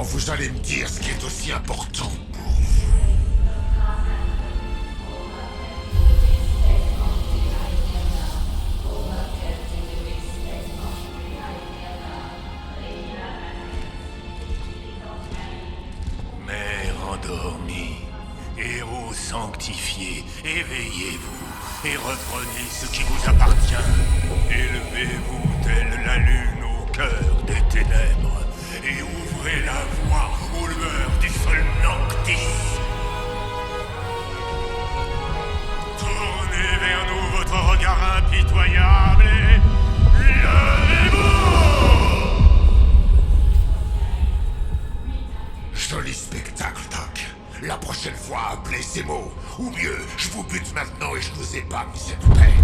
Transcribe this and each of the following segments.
vous allez me dire ce qui est aussi important pour vous. Mère endormie, héros sanctifié, éveillez-vous et reprenez ce qui vous appartient. Élevez-vous telle la lune au cœur des ténèbres et ouvrez la voie aux lueurs du sol Noctis. Tournez vers nous votre regard impitoyable et levez-vous! Joli spectacle, Doc. La prochaine fois, appelez ces mots. Ou mieux, je vous bute maintenant et je vous épargne cette peine.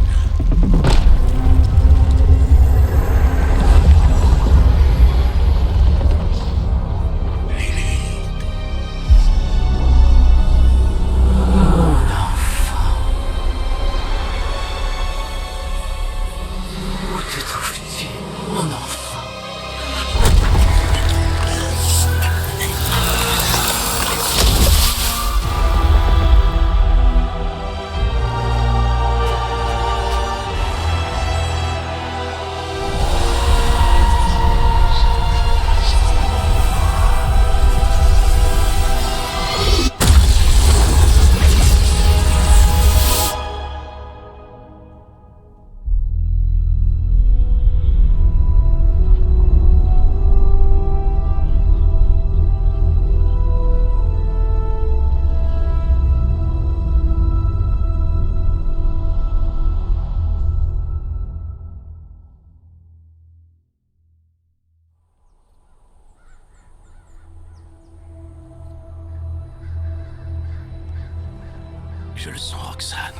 Je le sens, Roxane.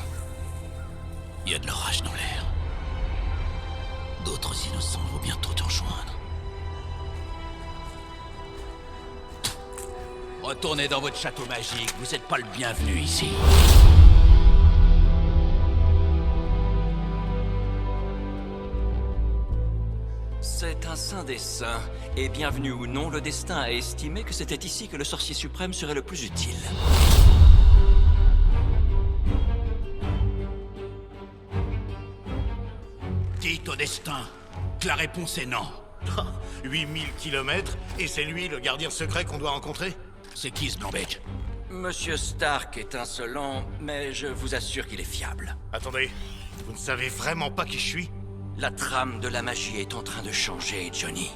Il y a de l'orage dans l'air. D'autres innocents vont bientôt te rejoindre. Retournez dans votre château magique, vous n'êtes pas le bienvenu ici. C'est un saint des saints, et bienvenu ou non, le destin a estimé que c'était ici que le sorcier suprême serait le plus utile. Dites au destin que la réponse est non. 8000 kilomètres, et c'est lui le gardien secret qu'on doit rencontrer? C'est qui ce blanc-bec? Monsieur Stark est insolent, mais je vous assure qu'il est fiable. Attendez, vous ne savez vraiment pas qui je suis? La trame de la magie est en train de changer, Johnny.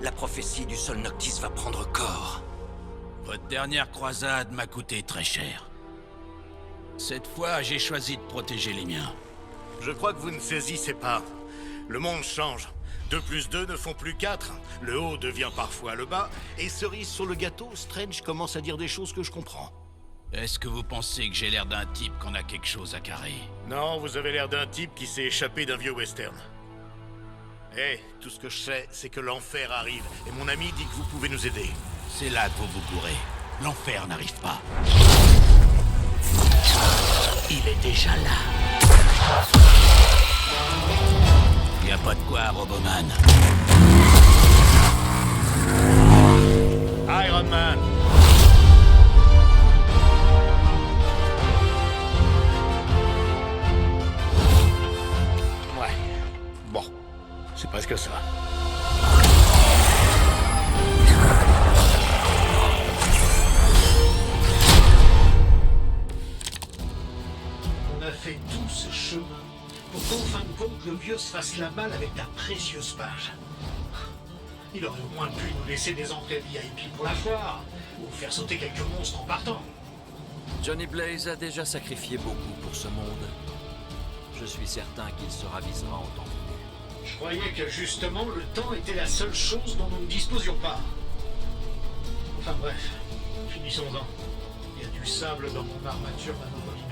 La prophétie du sol Noctis va prendre corps. Votre dernière croisade m'a coûté très cher. Cette fois, j'ai choisi de protéger les miens. Je crois que vous ne saisissez pas. Le monde change. 2 plus 2 ne font plus 4. Le haut devient parfois le bas. Et cerise sur le gâteau, Strange commence à dire des choses que je comprends. Est-ce que vous pensez que j'ai l'air d'un type qu'on a quelque chose à carrer? Non, vous avez l'air d'un type qui s'est échappé d'un vieux western. Tout ce que je sais, c'est que l'enfer arrive. Et mon ami dit que vous pouvez nous aider. C'est là que vous vous courez. L'enfer n'arrive pas. Il est déjà là. Y a pas de quoi, Roboman. Iron Man! Ouais. Bon. C'est presque ça. On a fait tout ce chemin pour qu'en fin de compte, le vieux se fasse la malle avec ta précieuse page. Il aurait au moins pu nous laisser des entrées VIP pour la foire, ou faire sauter quelques monstres en partant. Johnny Blaze a déjà sacrifié beaucoup pour ce monde. Je suis certain qu'il se ravisera en temps venu. Je croyais que justement, le temps était la seule chose dont nous ne disposions pas. Enfin bref, finissons-en. Il y a du sable dans mon armature nanopolymère.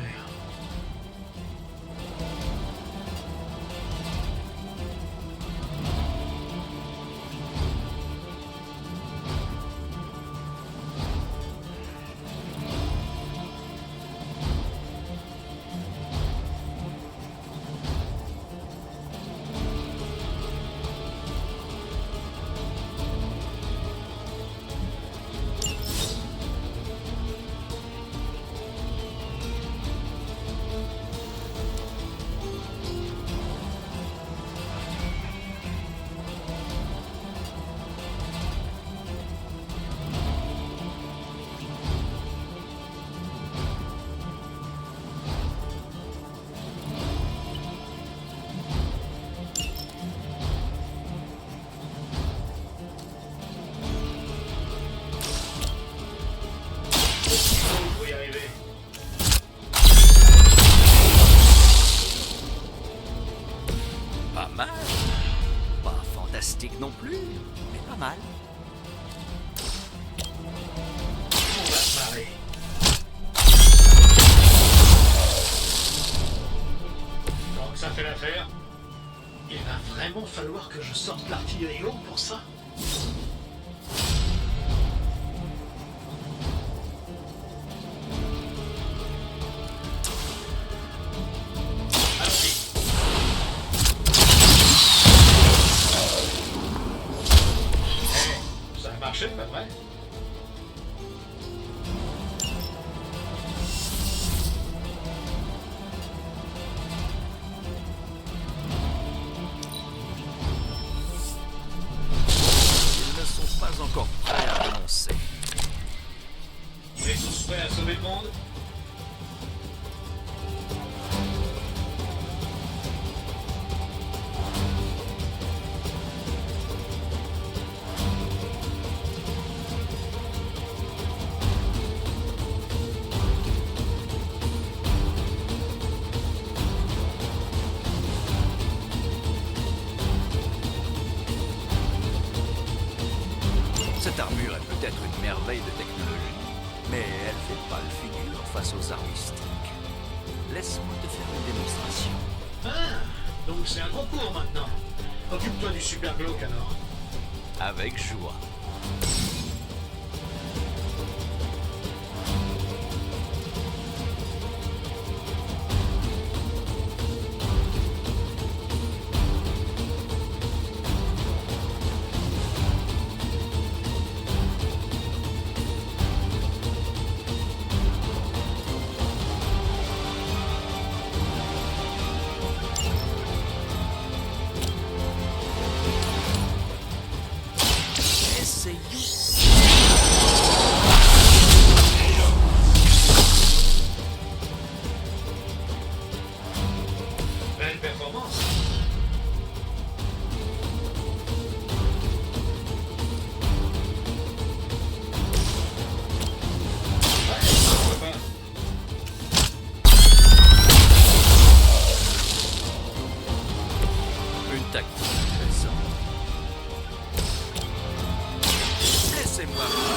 pratique non plus, mais pas mal. On va se marrer. Donc ça fait l'affaire. Il va vraiment falloir que je sorte l'artillerie lourde pour ça. Allons-y. Ça a marché, pas vrai? Ils ne sont pas encore prêts à renoncer. Vous êtes tous prêts à sauver le monde? Cette armure est peut-être une merveille de technologie, mais elle fait pas le figure face aux armes mystiques. Laisse-moi te faire une démonstration. Ah, donc c'est un concours maintenant. Occupe-toi du super glauque alors. Avec joie. Essayons. Belle performance. Ouais, pourquoi pas. Une tactique intéressante. Laissez-moi voir.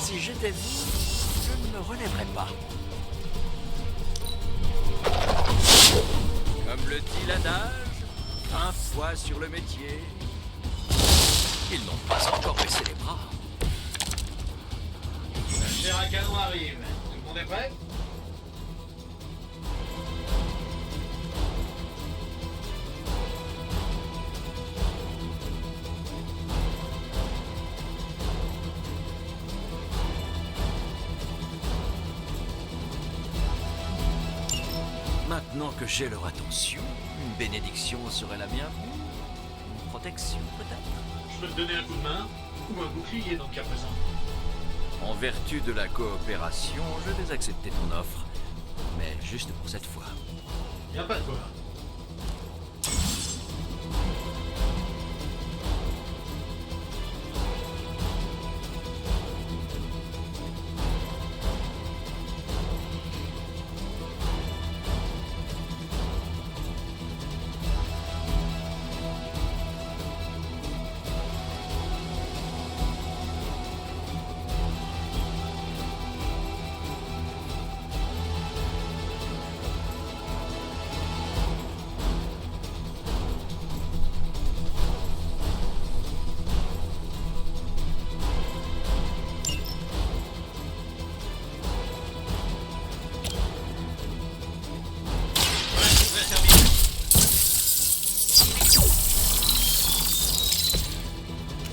Si j'étais vous, je ne me relèverais pas. Comme le dit l'adage, 20 fois sur le métier. Ils n'ont pas encore baissé les bras. La chair à canon arrive. Tout le monde est prêt? Maintenant que j'ai leur attention, une bénédiction serait la bienvenue. Une protection peut-être. Je peux te donner un coup de main ou un bouclier dans le cas présent. En vertu de la coopération, je vais accepter ton offre. Mais juste pour cette fois. Y a pas de quoi.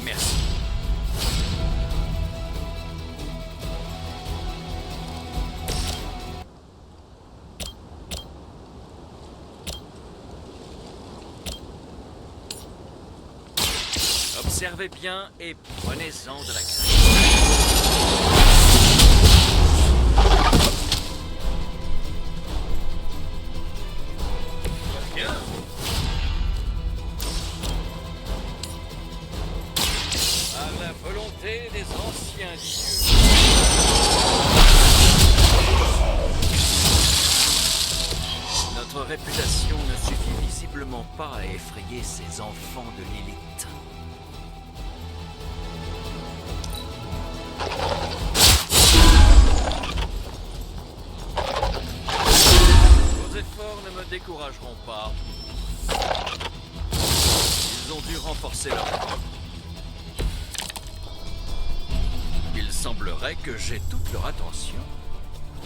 Merci. Observez bien et prenez-en de la graine. Bien. À la volonté des anciens dieux. réputation ne suffit visiblement pas à effrayer ces enfants de l'élite. Vos efforts ne me décourageront pas. Ils ont dû renforcer leur camp. Il semblerait que j'ai toute leur attention.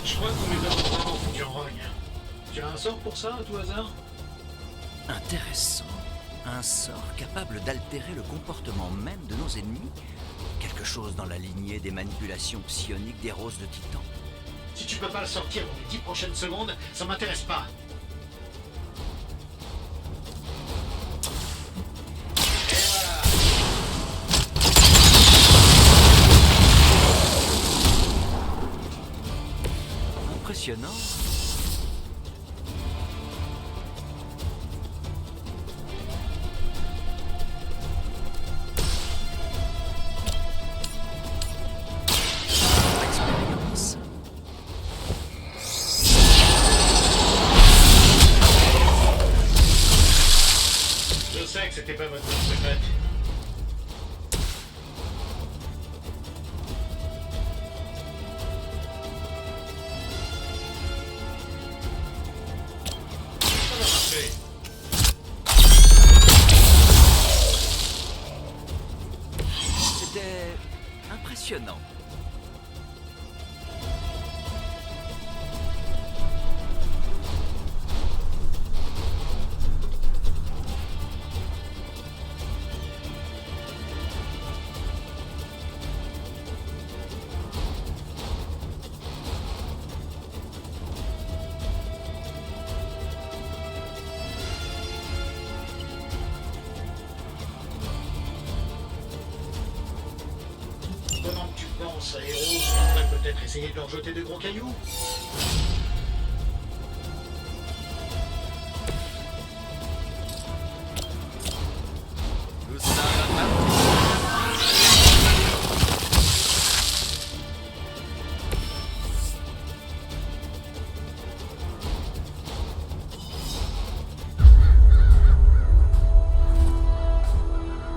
Je crois qu'on les a vraiment foutus en rogne. Tu as un sort pour ça, à tout hasard? Intéressant. Un sort capable d'altérer le comportement même de nos ennemis. Quelque chose dans la lignée des manipulations psioniques des roses de Titan. Si tu peux pas le sortir dans les 10 prochaines secondes, ça m'intéresse pas. Et voilà. Impressionnant. Expérience. Je sais que c'était pas votre zone secrète. Ça va marcher. C'était impressionnant. Pendant que tu penses à Héros, on devrait peut-être essayer de leur jeter de gros cailloux. Tout ça va.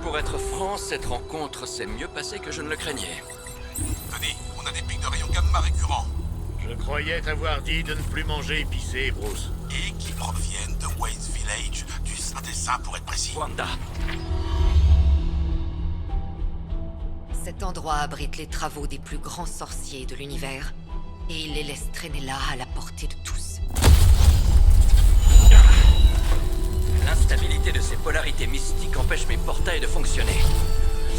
Pour être franc, cette rencontre s'est mieux passée que je ne le craignais. Tony, on a des pics de rayons gamma récurrents. Je croyais t'avoir dit de ne plus manger épicé, Bruce. Et qui proviennent de Wayne's Village, du Saint des Saints pour être précis. Wanda, Cet endroit abrite les travaux des plus grands sorciers de l'univers, et il les laisse traîner là à la portée de tous. l'instabilité de ces polarités mystiques empêche mes portails de fonctionner.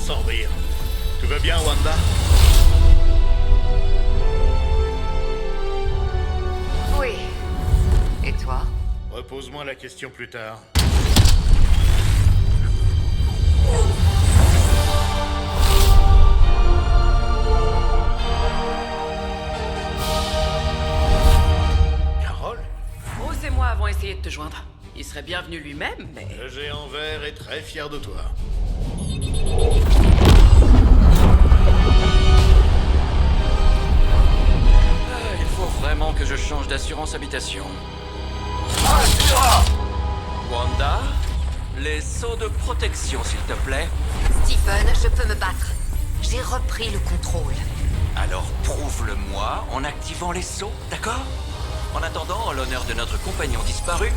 Sans rire. Tout va bien, Wanda? Oui. Et toi? Repose-moi la question plus tard. Carole? Bruce et moi avons essayé de te joindre. Il serait bienvenu lui-même, mais... Le géant vert est très fier de toi. Il faut vraiment que je change d'assurance habitation. Wanda, les sauts de protection, s'il te plaît. Stephen, je peux me battre. J'ai repris le contrôle. Alors prouve-le-moi en activant les sauts, d'accord? En attendant, en l'honneur de notre compagnon disparu,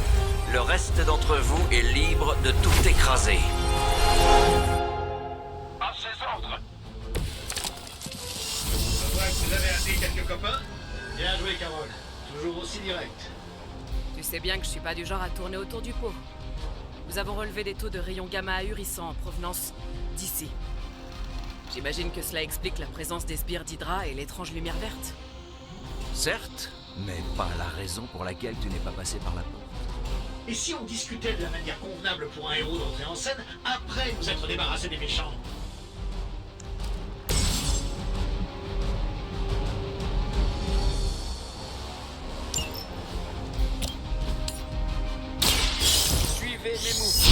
le reste d'entre vous est libre de tout écraser. À ses ordres. Je vois que vous avez amené quelques copains. Bien joué, Carole. Toujours aussi direct. Tu sais bien que je suis pas du genre à tourner autour du pot. Nous avons relevé des taux de rayons gamma ahurissants en provenance d'ici. J'imagine que cela explique la présence des sbires d'Hydra et l'étrange lumière verte. Certes, mais pas la raison pour laquelle tu n'es pas passé par la porte. Et si on discutait de la manière convenable pour un héros d'entrer en scène après nous être débarrassés des méchants? Suivez mes mouvements.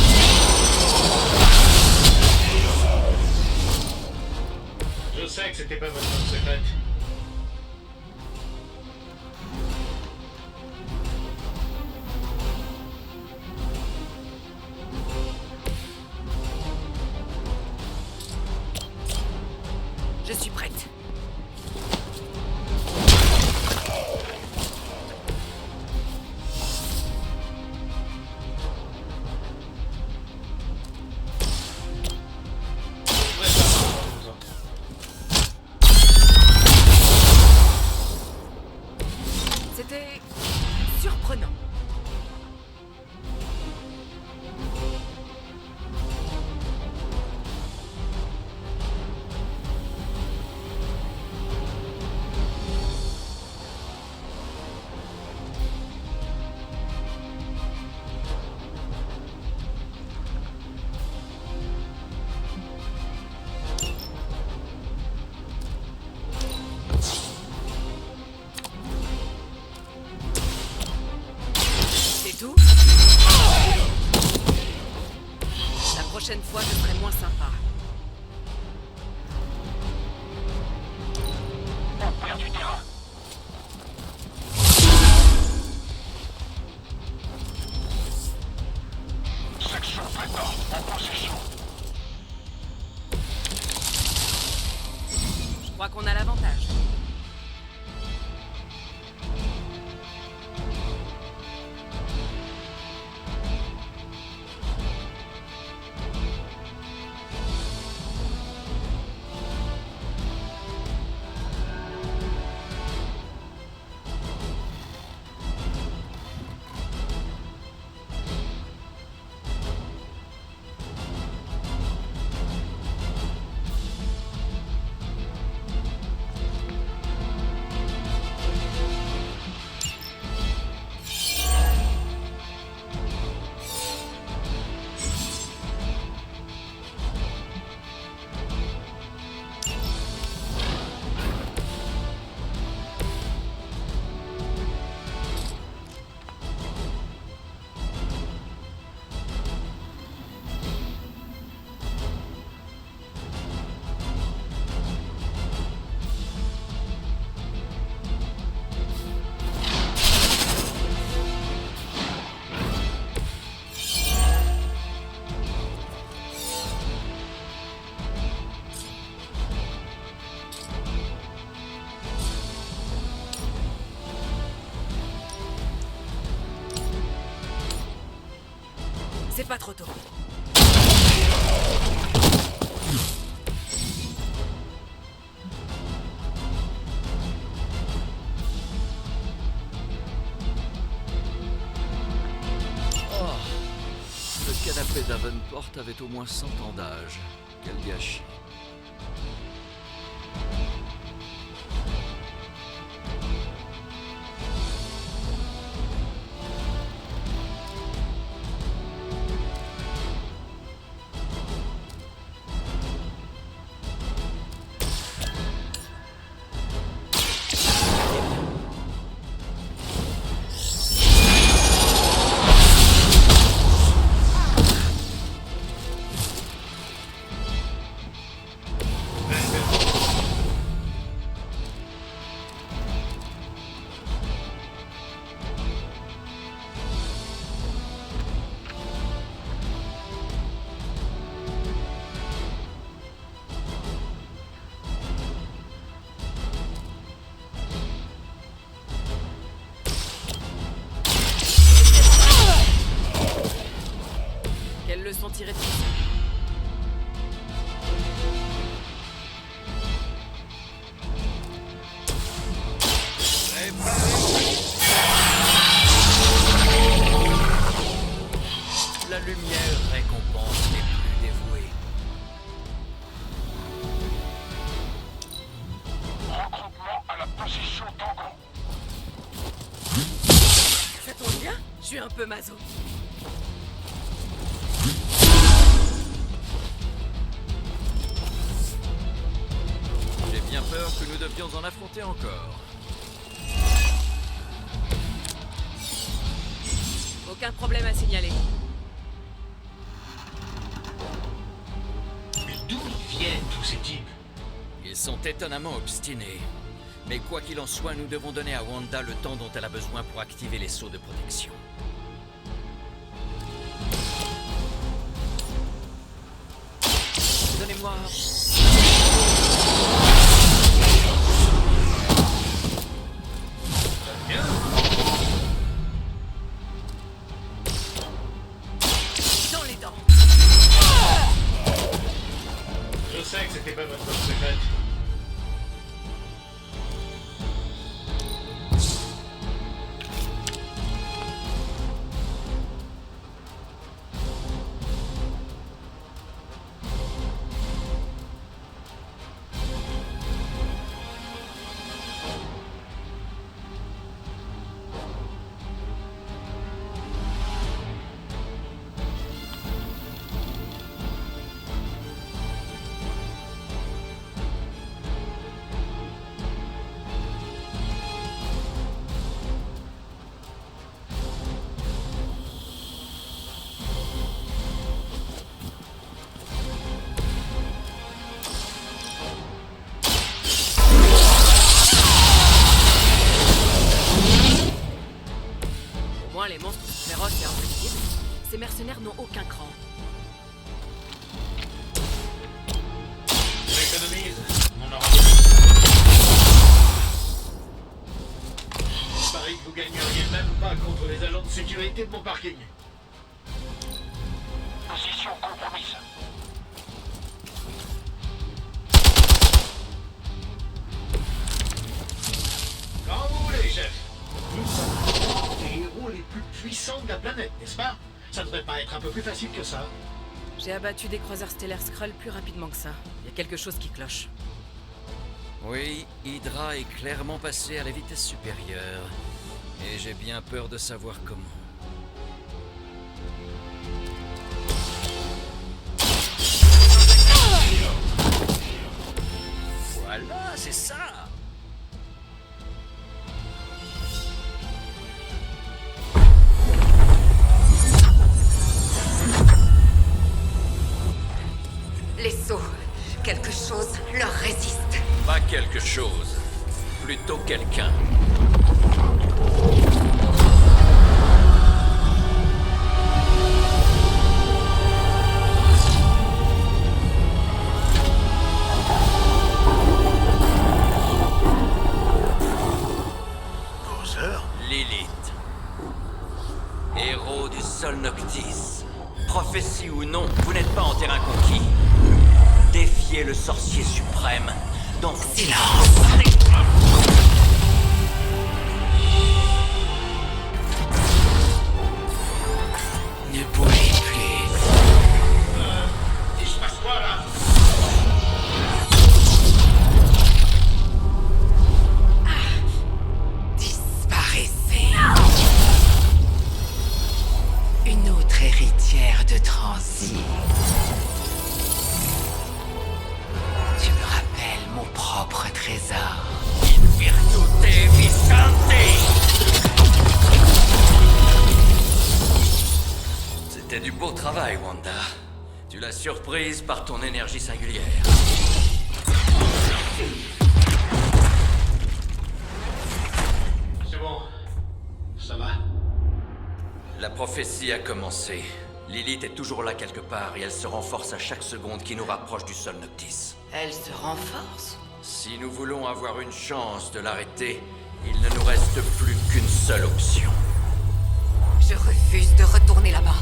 Je sais que c'était pas votre zone secrète. surprenant. C'est tout? La prochaine fois, je serai moins sympa. On perd du terrain. Section maintenant, en position. Je crois qu'on a l'avantage. C'est pas trop tôt. Le canapé d'Avenport avait au moins 100 ans d'âge. Quel gâchis. Quelle leçon tirer de tout ça? La lumière récompense les plus dévoués. Regroupement à la position Tango. Ça tombe bien, je suis un peu maso. J'ai bien peur que nous devions en affronter encore. Aucun problème à signaler. Mais d'où ils viennent, tous ces types? Ils sont étonnamment obstinés. Mais quoi qu'il en soit, nous devons donner à Wanda le temps dont elle a besoin pour activer les sauts de protection. Donnez-moi... Dans les dents. Je sais que c'était pas votre bonne secrète. moins, les monstres sont féroces et imprévisibles. Ces mercenaires n'ont aucun cran. On économise, on aura besoin. Je parie que vous gagneriez même pas contre les agents de sécurité de mon parking. Position compromise. Quand vous voulez, chef. Nous sommes les héros les plus puissants de la planète, n'est-ce pas? Ça devrait pas être un peu plus facile que ça. J'ai abattu des croiseurs stellaires Skrull plus rapidement que ça. Il y a quelque chose qui cloche. Oui, Hydra est clairement passé à la vitesse supérieure. Et j'ai bien peur de savoir comment. Voilà, c'est ça! Les sceaux, quelque chose leur résiste. Pas quelque chose, plutôt quelqu'un. Gozer? Lilith. Héros du Sol Noctis. Prophétie ou non, vous n'êtes pas en terrain conquis. Défiez le sorcier suprême dans vos... Silence! Ne bougez plus. Il se passe quoi, là? Disparaissez. Une autre héritière de Transi. Tu me rappelles mon propre trésor. Virtute Visante. C'était du beau travail, Wanda. Tu l'as surprise par ton énergie singulière. C'est bon. Ça va. La prophétie a commencé. Lilith est toujours là quelque part et elle se renforce à chaque seconde qui nous rapproche du Sol Noctis. Elle se renforce. Si nous voulons avoir une chance de l'arrêter, il ne nous reste plus qu'une seule option. Je refuse de retourner là-bas.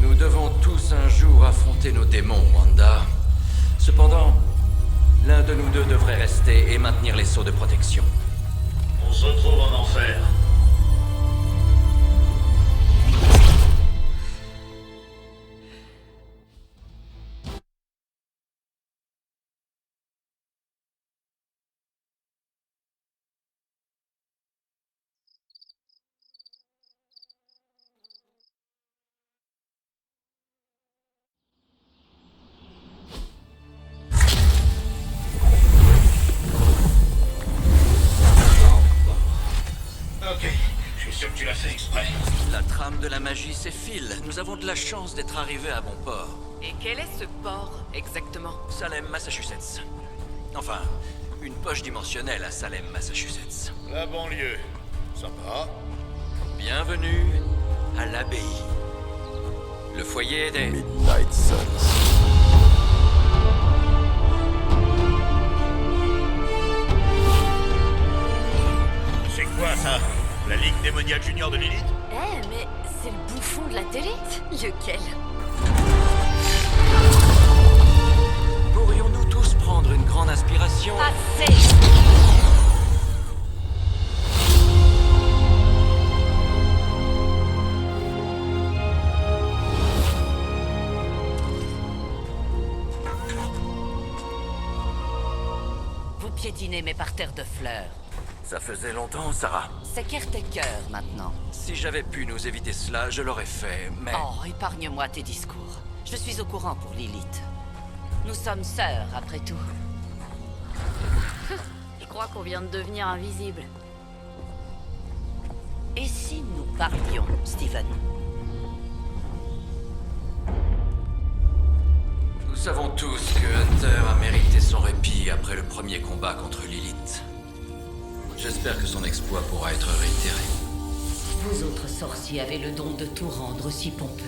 Nous devons tous un jour affronter nos démons, Wanda. Cependant, l'un de nous deux devrait rester et maintenir les sceaux de protection. On se retrouve en enfer. Ok, je suis sûr que tu l'as fait exprès. La trame de la magie s'effile. Nous avons de la chance d'être arrivés à bon port. Et quel est ce port, exactement? Salem, Massachusetts. Enfin, une poche dimensionnelle à Salem, Massachusetts. La banlieue. Sympa. Bienvenue à l'abbaye. Le foyer des... Midnight Suns. C'est quoi ça? La Ligue démoniaque junior de Lilith? Eh, mais c'est le bouffon de la télé? Lequel? Pourrions-nous tous prendre une grande inspiration? Assez! Vous piétinez mes parterres de fleurs. Ça faisait longtemps, Sarah. C'est Caretaker maintenant. Si j'avais pu nous éviter cela, je l'aurais fait, mais... Oh, épargne-moi tes discours. Je suis au courant pour Lilith. Nous sommes sœurs, après tout. Je crois qu'on vient de devenir invisible. Et si nous parlions, Steven? Nous savons tous que Hunter a mérité son répit après le premier combat contre Lilith. J'espère que son exploit pourra être réitéré. Vous Vos autres sorciers avaient le don de tout rendre si pompeux.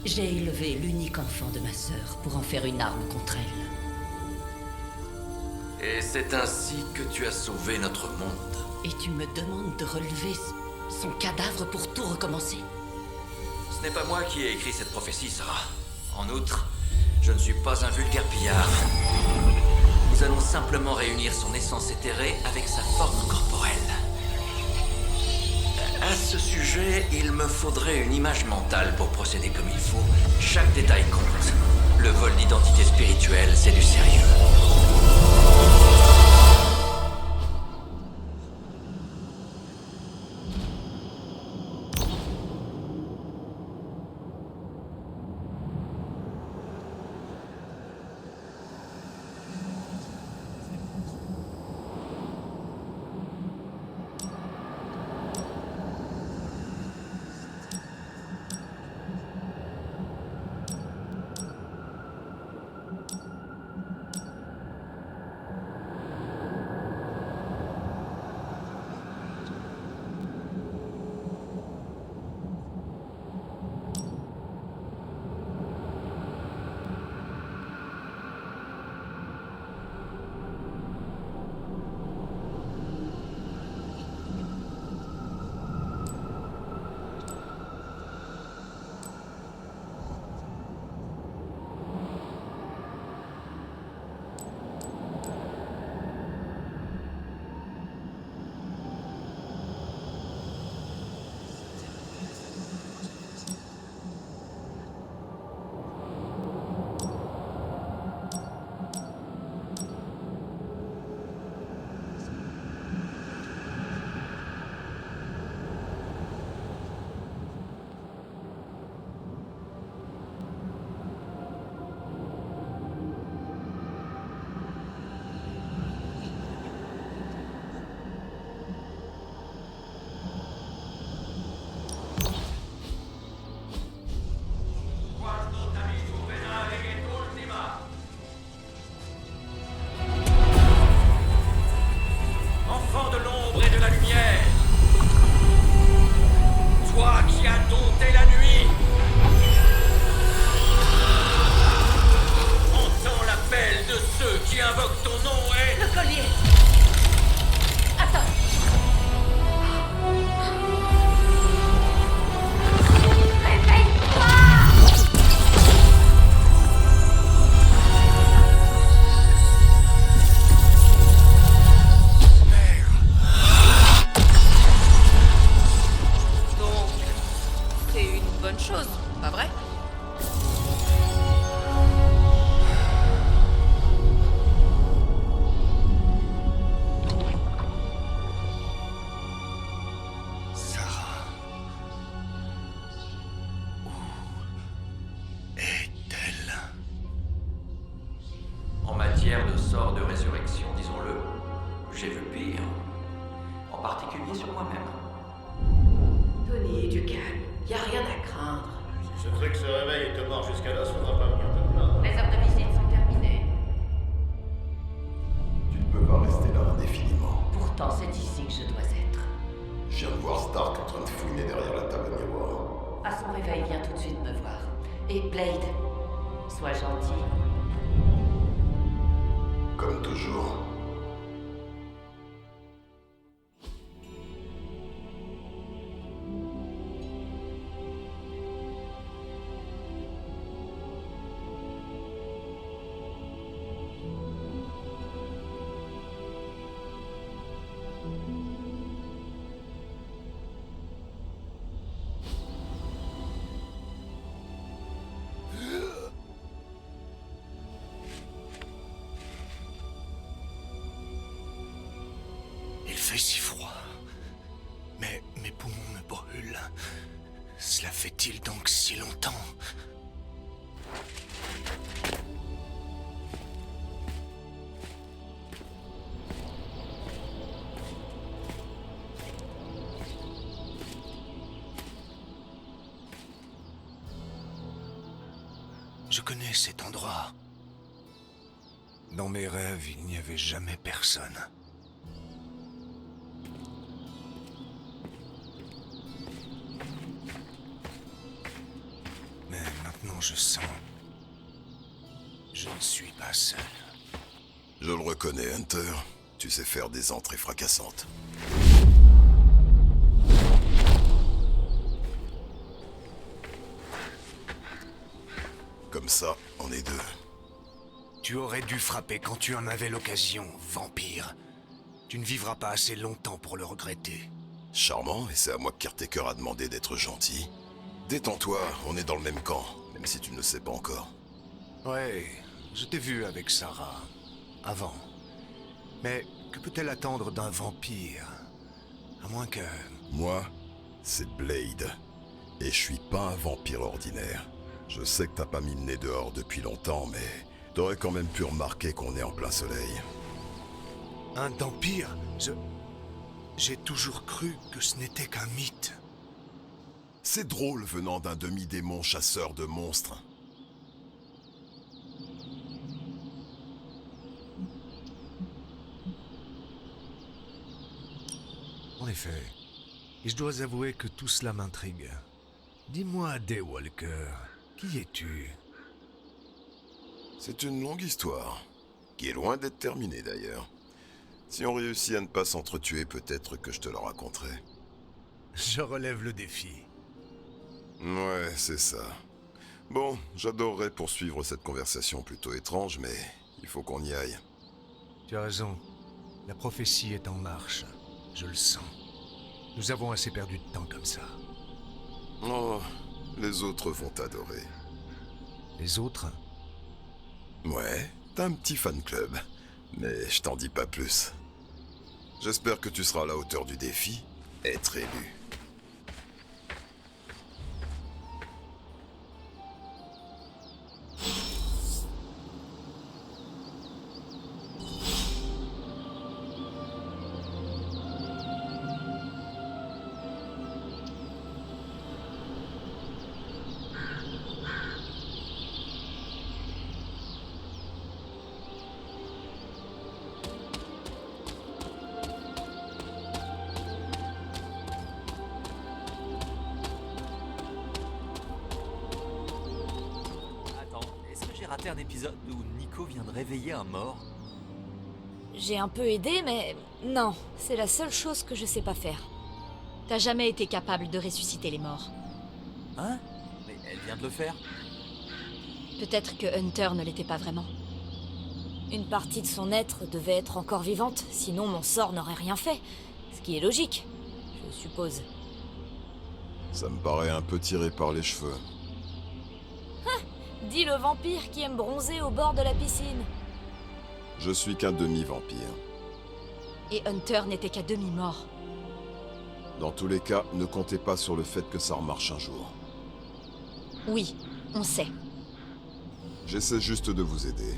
J'ai élevé l'unique enfant de ma sœur pour en faire une arme contre elle. Et c'est ainsi que tu as sauvé notre monde. Et tu me demandes de relever son cadavre pour tout recommencer? Ce n'est pas moi qui ai écrit cette prophétie, Sarah. En outre, je ne suis pas un vulgaire pillard. Nous allons simplement réunir son essence éthérée avec sa forme corporelle. À ce sujet, il me faudrait une image mentale pour procéder comme il faut. Chaque détail compte. Le vol d'identité spirituelle, c'est du sérieux. De sort de résurrection, disons-le. J'ai vu pire. En particulier sur moi-même. Tony, du calme. Y a rien à craindre. Si ce truc se réveille et te mord jusqu'à l'os, faudra pas venir te plaindre. Les heures de visite sont terminées. Tu ne peux pas rester là indéfiniment. Pourtant, c'est ici que je dois être. Je viens de voir Stark en train de fouiner derrière la table à miroir. À son réveil, viens tout de suite me voir. Et Blade, sois gentil. Comme toujours. Il fait si froid. Mais mes poumons me brûlent. Cela fait-il donc si longtemps? Je connais cet endroit. Dans mes rêves, il n'y avait jamais personne. Maintenant, je sens... Je ne suis pas seul. Je le reconnais, Hunter. Tu sais faire des entrées fracassantes. Comme ça, on est deux. Tu aurais dû frapper quand tu en avais l'occasion, vampire. Tu ne vivras pas assez longtemps pour le regretter. Charmant, et c'est à moi que Caretaker a demandé d'être gentil. Détends-toi, on est dans le même camp, même si tu ne le sais pas encore. Ouais, je t'ai vu avec Sarah. Avant. Mais que peut-elle attendre d'un vampire? À moins que... Moi, c'est Blade. Et je suis pas un vampire ordinaire. Je sais que t'as pas mis le nez dehors depuis longtemps, mais t'aurais quand même pu remarquer qu'on est en plein soleil. Un vampire? J'ai toujours cru que ce n'était qu'un mythe. C'est drôle venant d'un demi-démon chasseur de monstres. En effet. Et je dois avouer que tout cela m'intrigue. Dis-moi, Daywalker, qui es-tu? C'est une longue histoire, qui est loin d'être terminée d'ailleurs. Si on réussit à ne pas s'entretuer, peut-être que je te le raconterai. Je relève le défi. Ouais, c'est ça. Bon, j'adorerais poursuivre cette conversation plutôt étrange, mais il faut qu'on y aille. Tu as raison. La prophétie est en marche. Je le sens. Nous avons assez perdu de temps comme ça. Oh, les autres vont t'adorer. Les autres? Ouais, t'as un petit fan club, mais je t'en dis pas plus. J'espère que tu seras à la hauteur du défi, être élu. Raté un épisode où Nico vient de réveiller un mort? J'ai un peu aidé, mais non, c'est la seule chose que je sais pas faire. T'as jamais été capable de ressusciter les morts. Hein? Mais elle vient de le faire. Peut-être que Hunter ne l'était pas vraiment. Une partie de son être devait être encore vivante, sinon mon sort n'aurait rien fait. Ce qui est logique, je suppose. Ça me paraît un peu tiré par les cheveux. Dis le vampire qui aime bronzer au bord de la piscine. Je suis qu'un demi-vampire. Et Hunter n'était qu'à demi-mort. Dans tous les cas, ne comptez pas sur le fait que ça remarche un jour. Oui, on sait. J'essaie juste de vous aider.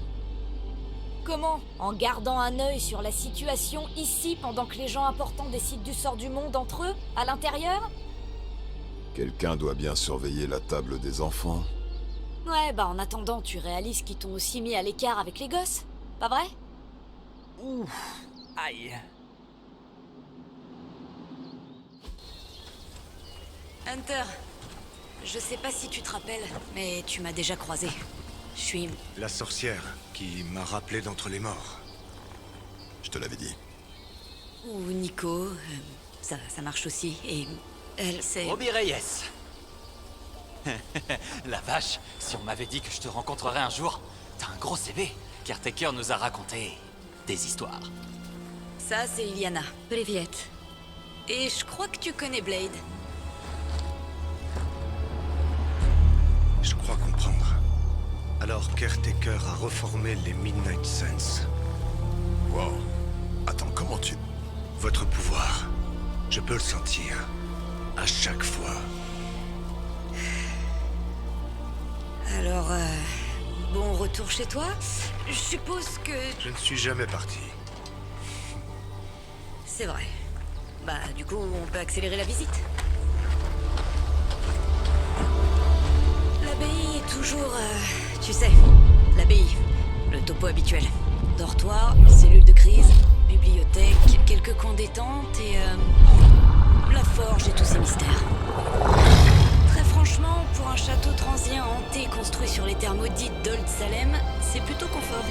Comment? En gardant un œil sur la situation ici pendant que les gens importants décident du sort du monde entre eux, à l'intérieur? Quelqu'un doit bien surveiller la table des enfants. Ouais, bah en attendant, tu réalises qu'ils t'ont aussi mis à l'écart avec les gosses, pas vrai? Ouf, aïe. Hunter, je sais pas si tu te rappelles, mais tu m'as déjà croisé. Je suis... La sorcière qui m'a rappelé d'entre les morts. Je te l'avais dit. Ou Nico, ça marche aussi, et... elle, c'est... Robbie Reyes. La vache, si on m'avait dit que je te rencontrerais un jour, t'as un gros CV. Caretaker nous a raconté des histoires. Ça, c'est Iliana, Privet. Et je crois que tu connais Blade. Je crois comprendre. Alors Caretaker a reformé les Midnight Suns. Wow. Attends, comment tu... Votre pouvoir, je peux le sentir. À chaque fois. Alors, bon retour chez toi. Je suppose que... Je ne suis jamais parti. C'est vrai. Bah, du coup, on peut accélérer la visite. L'abbaye est toujours... tu sais, l'abbaye. Le topo habituel. Dortoir, cellule de crise, bibliothèque, quelques coins détente et... la forge et tous ses mystères. Très franchement, pour un château transient hanté construit terre maudite d'Old Salem, c'est plutôt confort.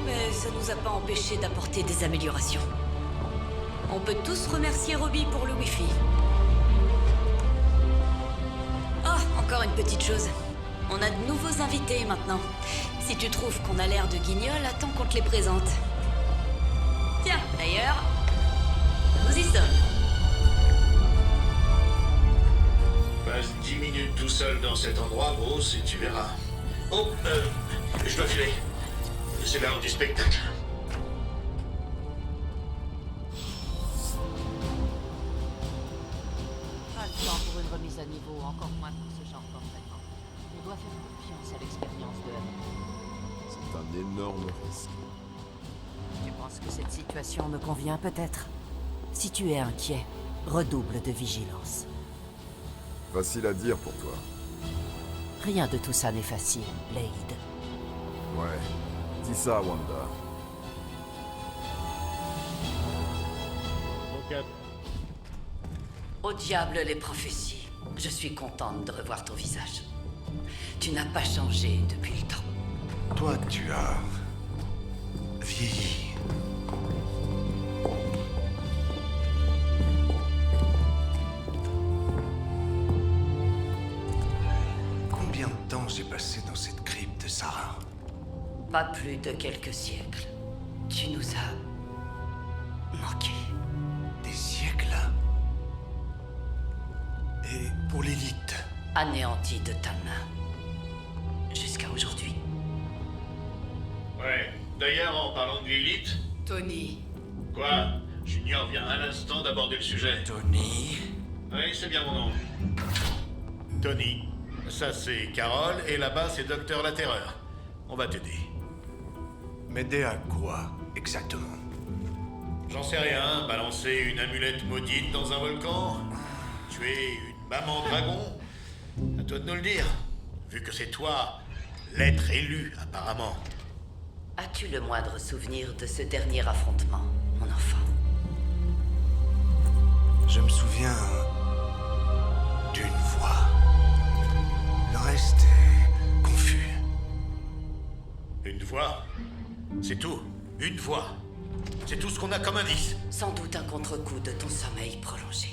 Mais ça nous a pas empêché d'apporter des améliorations. On peut tous remercier Robbie pour le Wi-Fi. Oh, encore une petite chose. On a de nouveaux invités maintenant. Si tu trouves qu'on a l'air de guignols, attends qu'on te les présente. Tiens, d'ailleurs, nous y sommes. Passe 10 minutes tout seul dans cet endroit, Bruce, et tu verras. Oh, je dois filer. C'est l'heure du spectacle. Pas le temps pour une remise à niveau, encore moins pour ce genre d'entraînement. On doit faire confiance à l'expérience de Hammer. C'est un énorme risque. Tu penses que cette situation me convient peut-être? Si tu es inquiet, redouble de vigilance. Facile à dire pour toi. Rien de tout ça n'est facile, Blade. Ouais. Dis ça, Wanda. Au diable les prophéties. Je suis contente de revoir ton visage. Tu n'as pas changé depuis le temps. Toi, tu as vieilli. Combien de temps j'ai passé dans cette crypte, Sarah? Pas plus de quelques siècles. Tu nous as manqué. Des siècles? Et pour l'élite? Anéanti de ta main. Jusqu'à aujourd'hui. Ouais. D'ailleurs, en parlant de Lilith... Tony. Quoi? Junior vient à l'instant d'aborder le sujet. Tony. Oui, c'est bien mon nom. Tony. Ça, c'est Carole, et là-bas, c'est Docteur La Terreur. On va t'aider. M'aider à quoi, exactement? J'en sais rien. Balancer une amulette maudite dans un volcan? Tuer une maman dragon? À toi de nous le dire. Vu que c'est toi, l'être élu, apparemment. As-tu le moindre souvenir de ce dernier affrontement, mon enfant? Je me souviens d'une voix. Le reste est confus. Une voix? C'est tout. Une voix. C'est tout ce qu'on a comme indice. Sans doute un contre-coup de ton sommeil prolongé.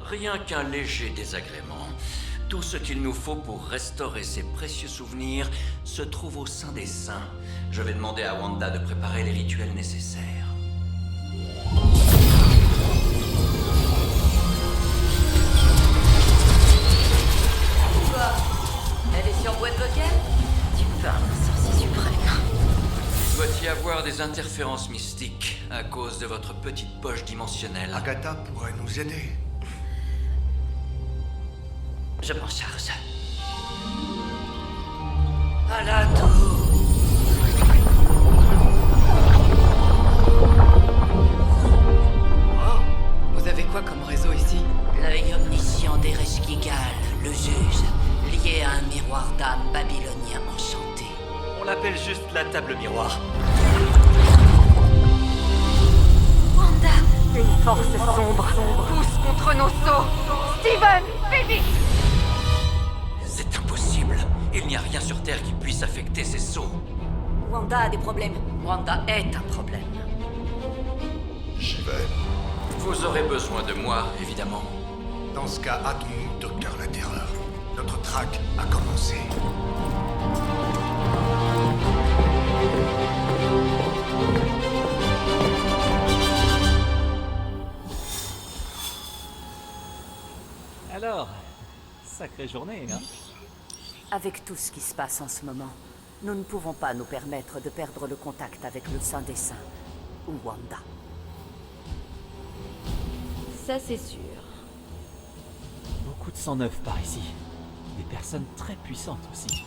Rien qu'un léger désagrément. Tout ce qu'il nous faut pour restaurer ces précieux souvenirs se trouve au sein des saints. Je vais demander à Wanda de préparer les rituels nécessaires. Quoi? Elle est sur boîte vocale? Tu parles, sorcier suprême. Il doit y avoir des interférences mystiques à cause de votre petite poche dimensionnelle. Agatha pourrait nous aider. Je m'en charge. À la tour. Oh, vous avez quoi comme réseau ici? L'œil omniscient d'Ereshkigal, le juge, lié à un miroir d'âme babylonien enchanté. On l'appelle juste la table miroir. Wanda! Une force sombre pousse contre nos sceaux! Steven! Phoenix! C'est impossible. Il n'y a rien sur Terre qui puisse affecter ces sceaux. Wanda a des problèmes. Wanda est un problème. J'y vais. Vous aurez besoin de moi, évidemment. Dans ce cas, hâtons-nous, Docteur La Terreur. Notre traque a commencé. Alors, sacrée journée, hein? Avec tout ce qui se passe en ce moment, nous ne pouvons pas nous permettre de perdre le contact avec le Saint des Saints, ou Wanda. Ça, c'est sûr. Beaucoup de sang neuf par ici. Des personnes très puissantes aussi.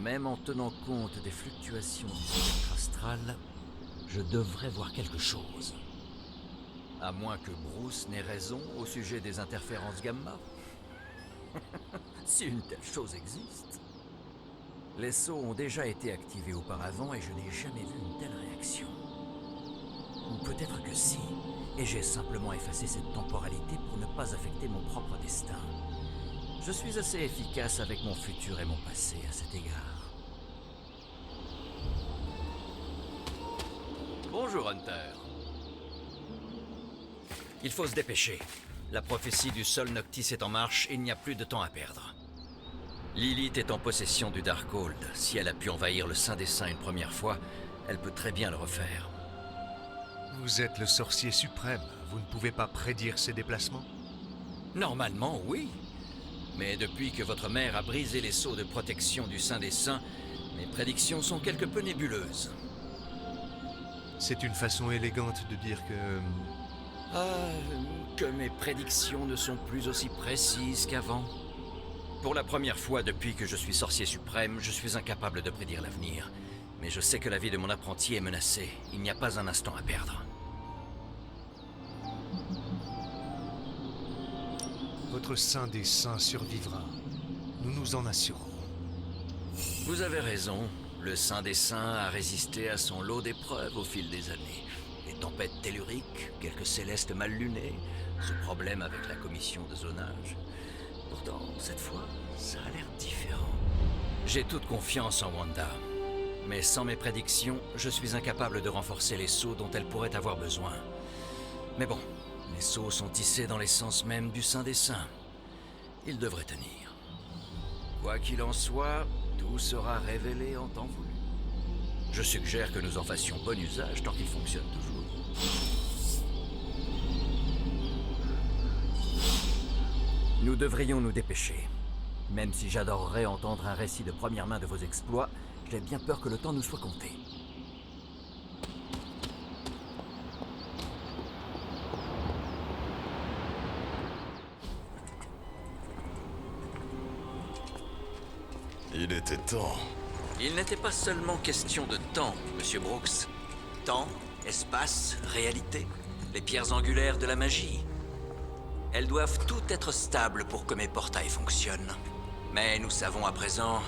même en tenant compte des fluctuations du spectre astral, je devrais voir quelque chose. À moins que Bruce n'ait raison au sujet des interférences gamma. Si une telle chose existe. Les sceaux ont déjà été activés auparavant et je n'ai jamais vu une telle réaction. Ou peut-être que si, et j'ai simplement effacé cette temporalité pour ne pas affecter mon propre destin. Je suis assez efficace avec mon futur et mon passé à cet égard. Bonjour Hunter. Il faut se dépêcher. La prophétie du Sol Noctis est en marche et il n'y a plus de temps à perdre. Lilith est en possession du Darkhold. Si elle a pu envahir le Saint des Saints une première fois, elle peut très bien le refaire. Vous êtes le sorcier suprême. Vous ne pouvez pas prédire ses déplacements? Normalement, oui. Mais depuis que votre mère a brisé les sceaux de protection du Saint des Saints, mes prédictions sont quelque peu nébuleuses. C'est une façon élégante de dire que mes prédictions ne sont plus aussi précises qu'avant. Pour la première fois depuis que je suis sorcier suprême, je suis incapable de prédire l'avenir. Mais je sais que la vie de mon apprenti est menacée. Il n'y a pas un instant à perdre. Votre Saint des Saints survivra. Nous nous en assurons. Vous avez raison. Le Saint des Saints a résisté à son lot d'épreuves au fil des années. Les tempêtes telluriques, quelques célestes mal lunés, ce problème avec la commission de zonage. Pourtant, cette fois, ça a l'air différent. J'ai toute confiance en Wanda. Mais sans mes prédictions, je suis incapable de renforcer les sceaux dont elle pourrait avoir besoin. Mais bon, les sceaux sont tissés dans l'essence même du Saint des Saints. Ils devraient tenir. Quoi qu'il en soit, tout sera révélé en temps voulu. Je suggère que nous en fassions bon usage tant qu'il fonctionne toujours. Nous devrions nous dépêcher. Même si j'adorerais entendre un récit de première main de vos exploits, j'ai bien peur que le temps nous soit compté. Il était temps. Il n'était pas seulement question de temps, Monsieur Brooks. Temps, espace, réalité, les pierres angulaires de la magie. Elles doivent toutes être stables pour que mes portails fonctionnent. Mais nous savons à présent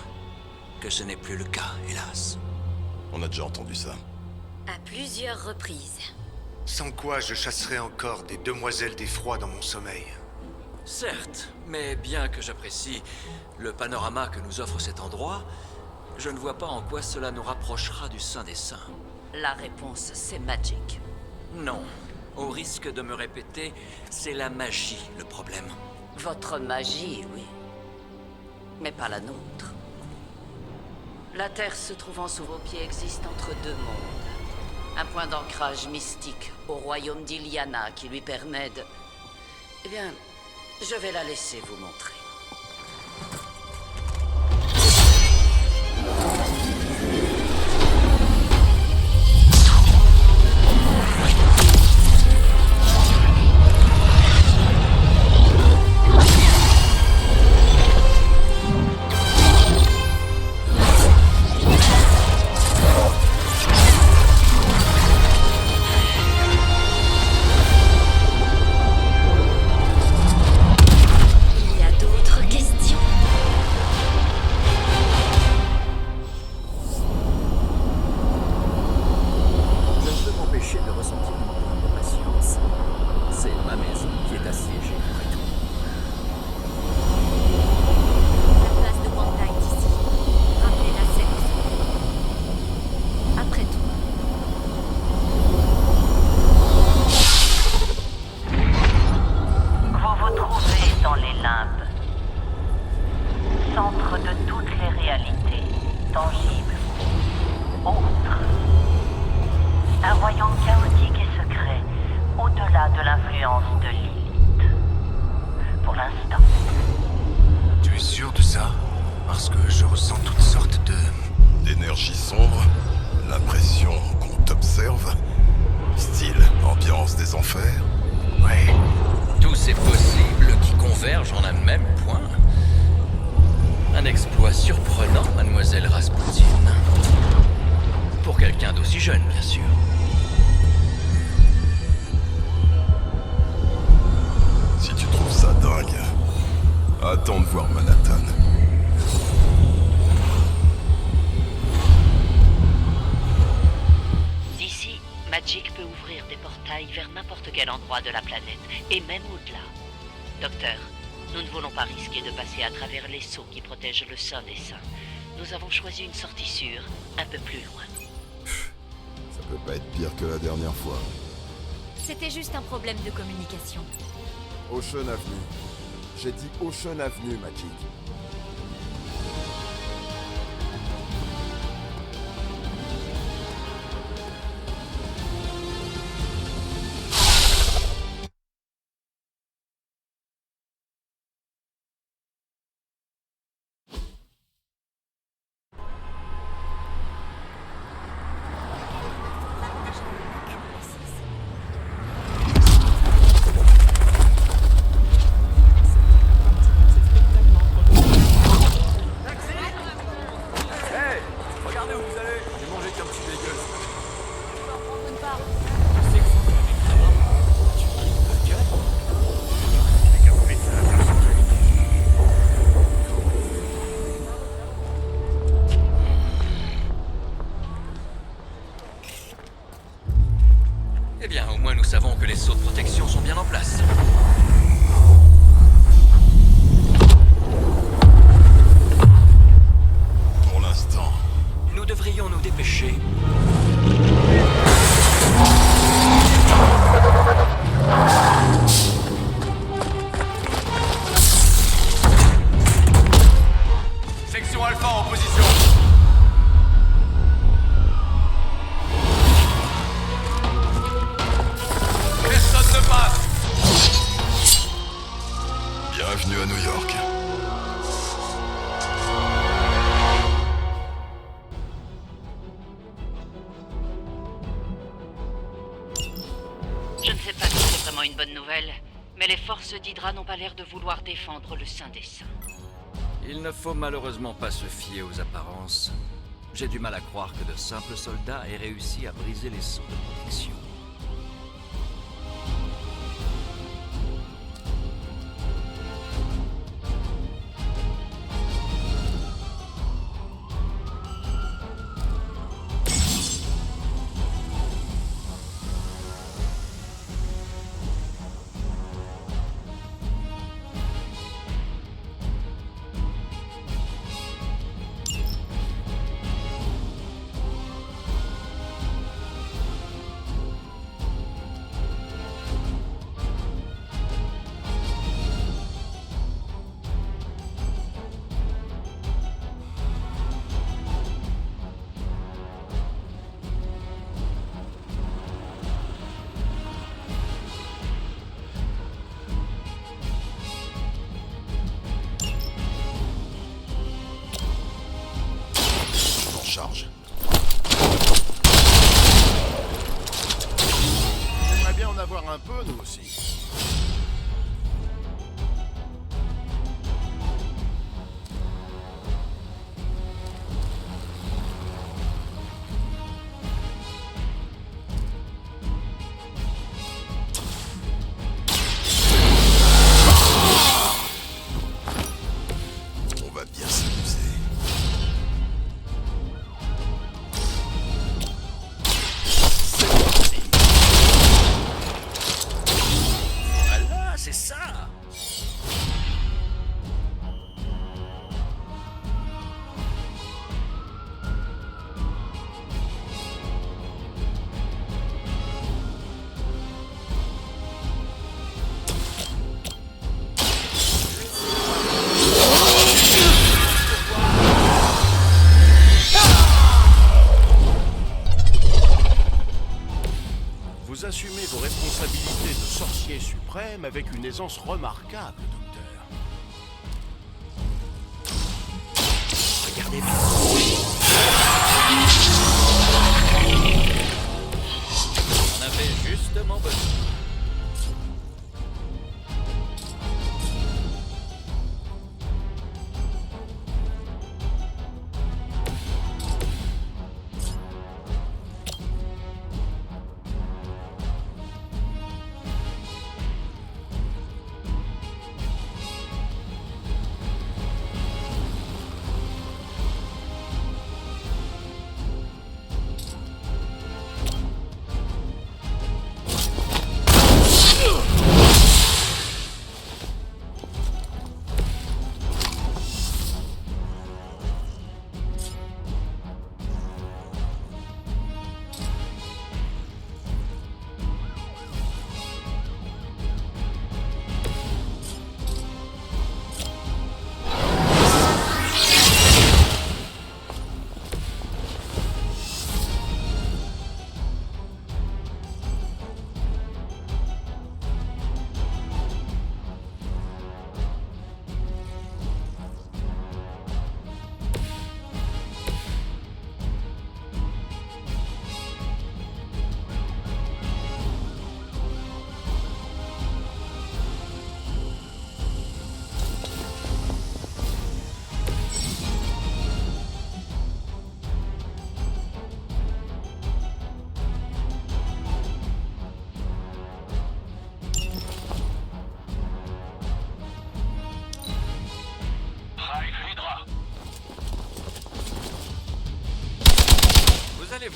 que ce n'est plus le cas, hélas. On a déjà entendu ça. À plusieurs reprises. Sans quoi je chasserais encore des demoiselles d'effroi dans mon sommeil. Certes, mais bien que j'apprécie le panorama que nous offre cet endroit, je ne vois pas en quoi cela nous rapprochera du Saint des Saints. La réponse, c'est Magic. Non. Au risque de me répéter, c'est la magie le problème. Votre magie, oui. Mais pas la nôtre. La Terre se trouvant sous vos pieds existe entre deux mondes. Un point d'ancrage mystique au royaume d'Iliana qui lui permet de... Eh bien, je vais la laisser vous montrer. Il y a d'autres portail vers n'importe quel endroit de la planète, et même au-delà. Docteur, nous ne voulons pas risquer de passer à travers les sceaux qui protègent le Saint des Saints. Nous avons choisi une sortie sûre, un peu plus loin. Ça peut pas être pire que la dernière fois. C'était juste un problème de communication. Ocean Avenue. J'ai dit Ocean Avenue, Magic. Eh bien, au moins nous savons que les sauts de protection sont bien en place. Pour l'instant. Nous devrions nous dépêcher. Section Alpha en position. Personne ne passe. Bienvenue à New York. Je ne sais pas si c'est vraiment une bonne nouvelle, mais les forces d'Hydra n'ont pas l'air de vouloir défendre le Saint des Saints. Il ne faut malheureusement pas se fier aux apparences. J'ai du mal à croire que de simples soldats aient réussi à briser les sceaux de protection. Charge. J'aimerais bien en avoir un peu, nous aussi. On va bien s'amuser. Voilà, c'est ça! Vous assumez vos responsabilités de sorcier suprême avec une aisance remarquable, docteur. Regardez bien. On avait justement besoin.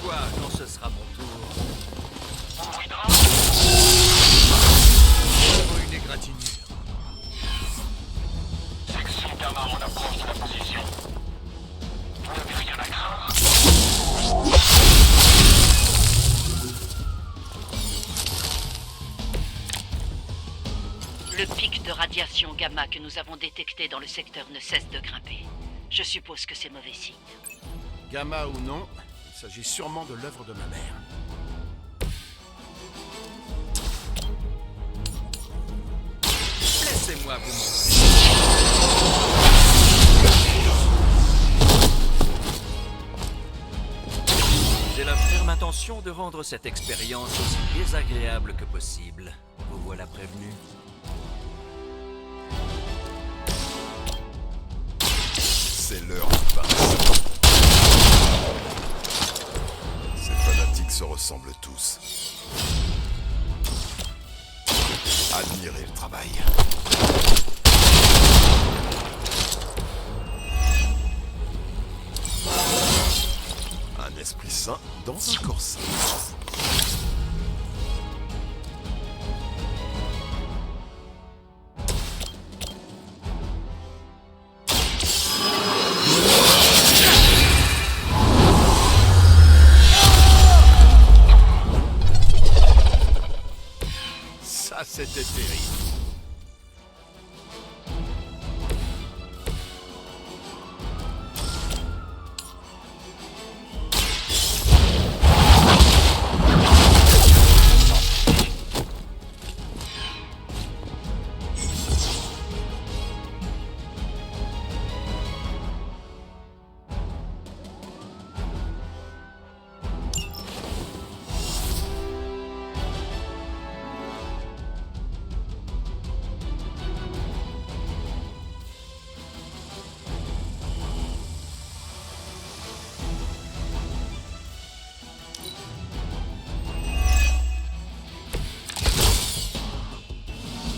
fois quand ce sera mon tour. Une égratignure. Section Gamma en approche de la position. Vous n'avez rien à craindre. Le pic de radiation gamma que nous avons détecté dans le secteur ne cesse de grimper. Je suppose que c'est mauvais signe. Gamma ou non, il s'agit sûrement de l'œuvre de ma mère. Laissez-moi vous montrer. J'ai la ferme intention de rendre cette expérience aussi désagréable que possible. Vous voilà prévenu. C'est l'heure du pince. Ces fanatiques se ressemblent tous. Admirez le travail. Un esprit sain dans un corps sain. Ça, c'était terrible.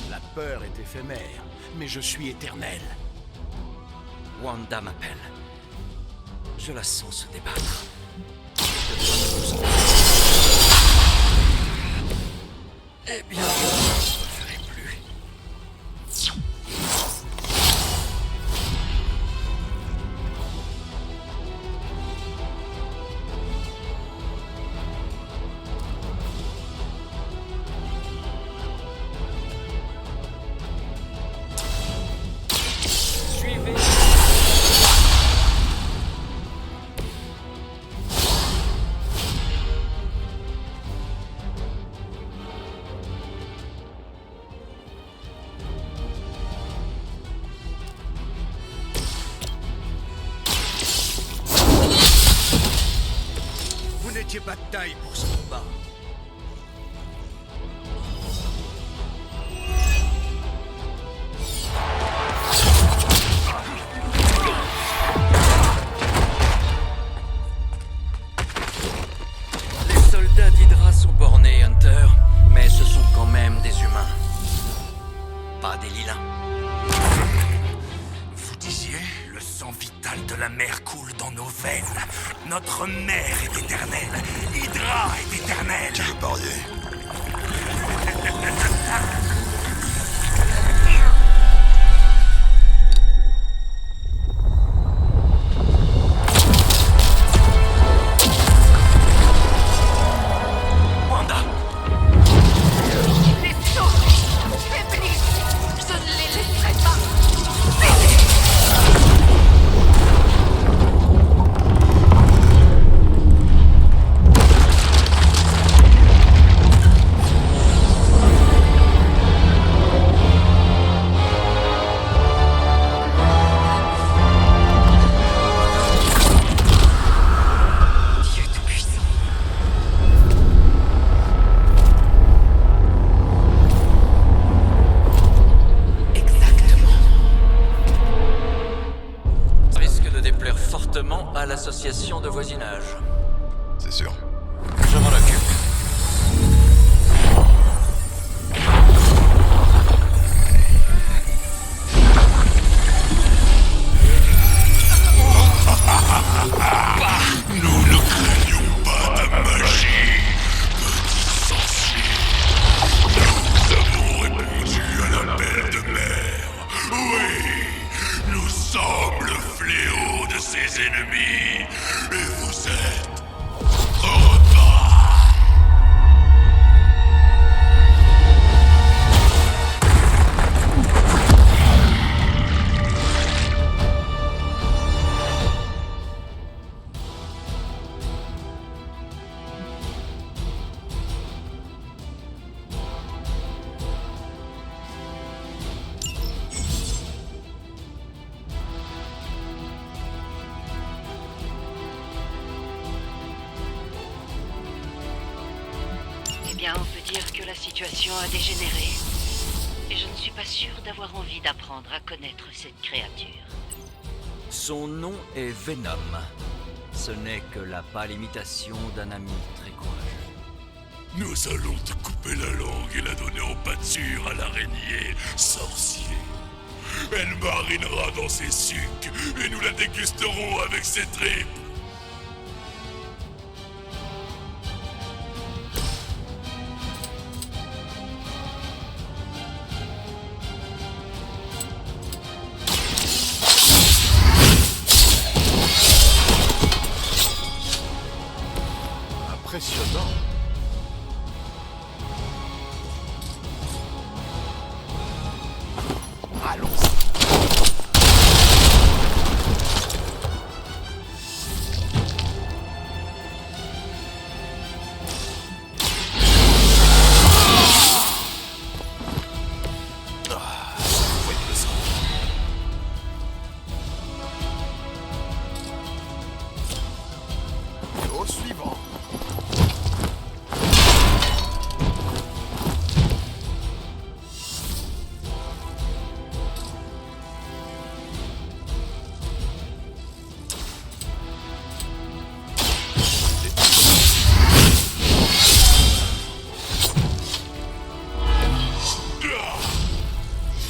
La peur est éphémère, mais je suis éternel. Wanda m'appelle. Je la sens se débattre. Eh bien, je ne le ferai plus. Suivez. Vous n'étiez pas de taille pour ce combat. Les soldats d'Hydra sont bornés, Hunter, mais ce sont quand même des humains. Pas des lilins. Vous disiez, le sang vital de la mer coule dans nos veines. Notre mère est éternelle. Hydra est éternelle. Tu veux parier? Wanda! Les sauts faiblissent. Je ne les laisserai pas. Dieu tout-puissant. Exactement. Risque de déplaire fortement à l'association de voisinage. C'est sûr. Je m'en occupe. Nous ne craignons pas dire que la situation a dégénéré. Et je ne suis pas sûre d'avoir envie d'apprendre à connaître cette créature. Son nom est Venom. Ce n'est que la pâle imitation d'un ami très courageux. Nous allons te couper la langue et la donner en pâture à l'araignée sorcier. Elle marinera dans ses sucs et nous la dégusterons avec ses tripes. Impressionnant. Allons-y. Au suivant.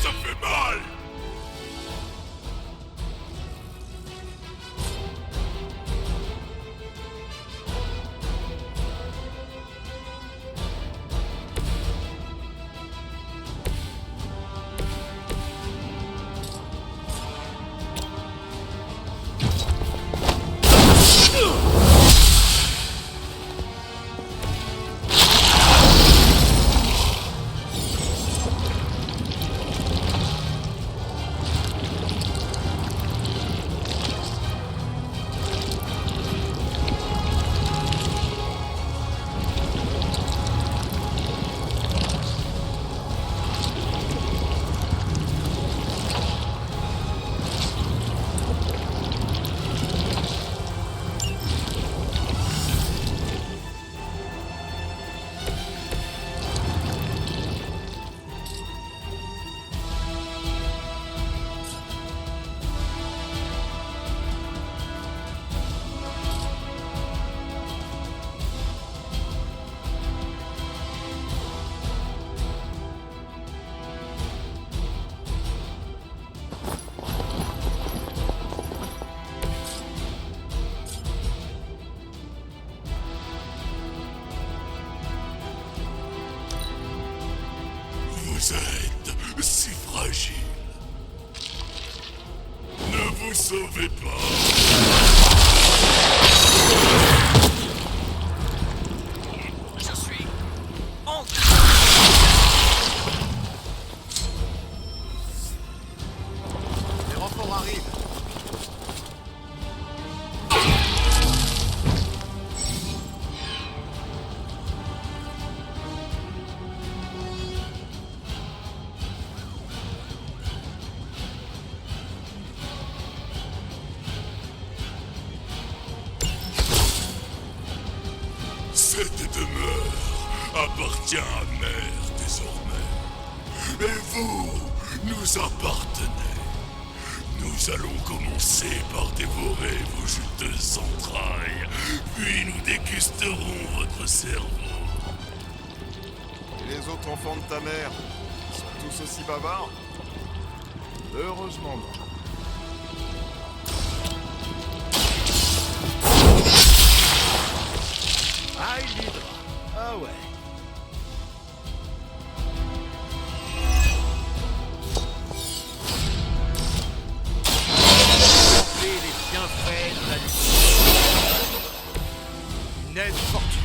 Ça fait mal. Vous êtes si fragile. Ne vous sauvez pas. Je suis en... Les renforts arrivent. Cette demeure appartient à Mère désormais. Et vous nous appartenez. Nous allons commencer par dévorer vos juteuses entrailles, puis nous dégusterons votre cerveau. Et les autres enfants de ta mère sont tous aussi bavards? Heureusement non. Ah, l'hydre. Ah ouais. Contempler les bienfaits de la lutte. Une aide fortuite.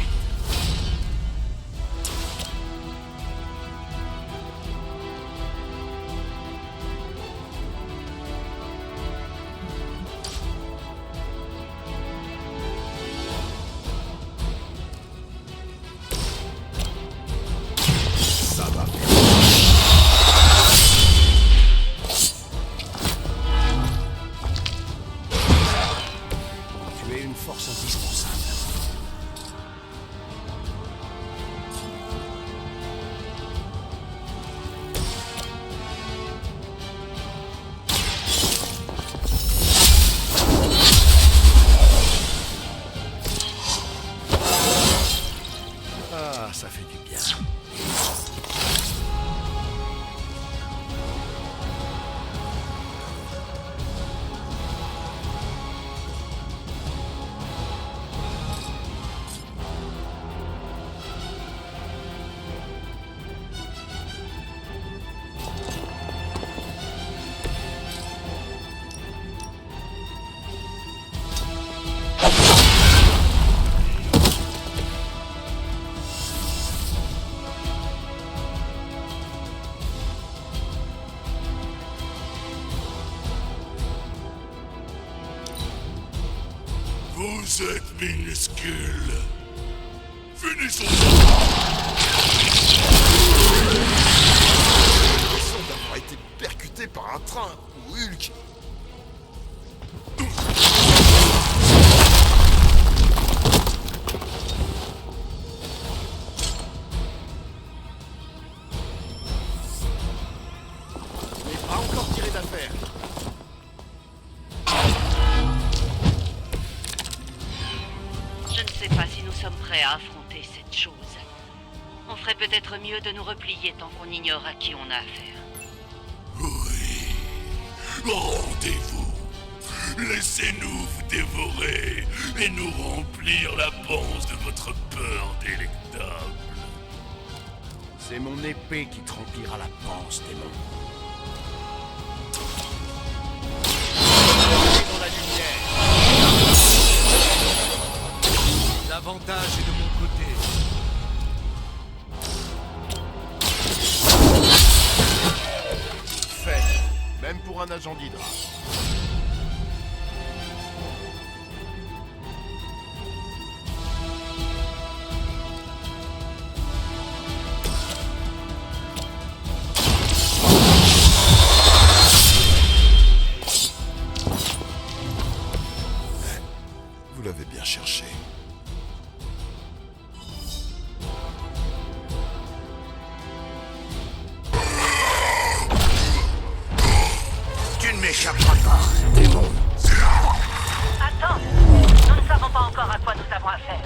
Vous êtes minuscule. Finissons. L'impression d'avoir été percuté par un train ou Hulk. Mais pas encore tiré d'affaire. Je ne sais pas si nous sommes prêts à affronter cette chose. On ferait peut-être mieux de nous replier tant qu'on ignore à qui on a affaire. Oui. Rendez-vous. Laissez-nous vous dévorer et nous remplir la panse de votre peur délectable. C'est mon épée qui te remplira la panse, démon. Dans la lumière. L'avantage est de mon côté. Fait. Même pour un agent d'Hydra. Vous l'avez bien cherché. Tu ne m'échapperas pas, démon. Attends! Nous ne savons pas encore à quoi nous avons affaire.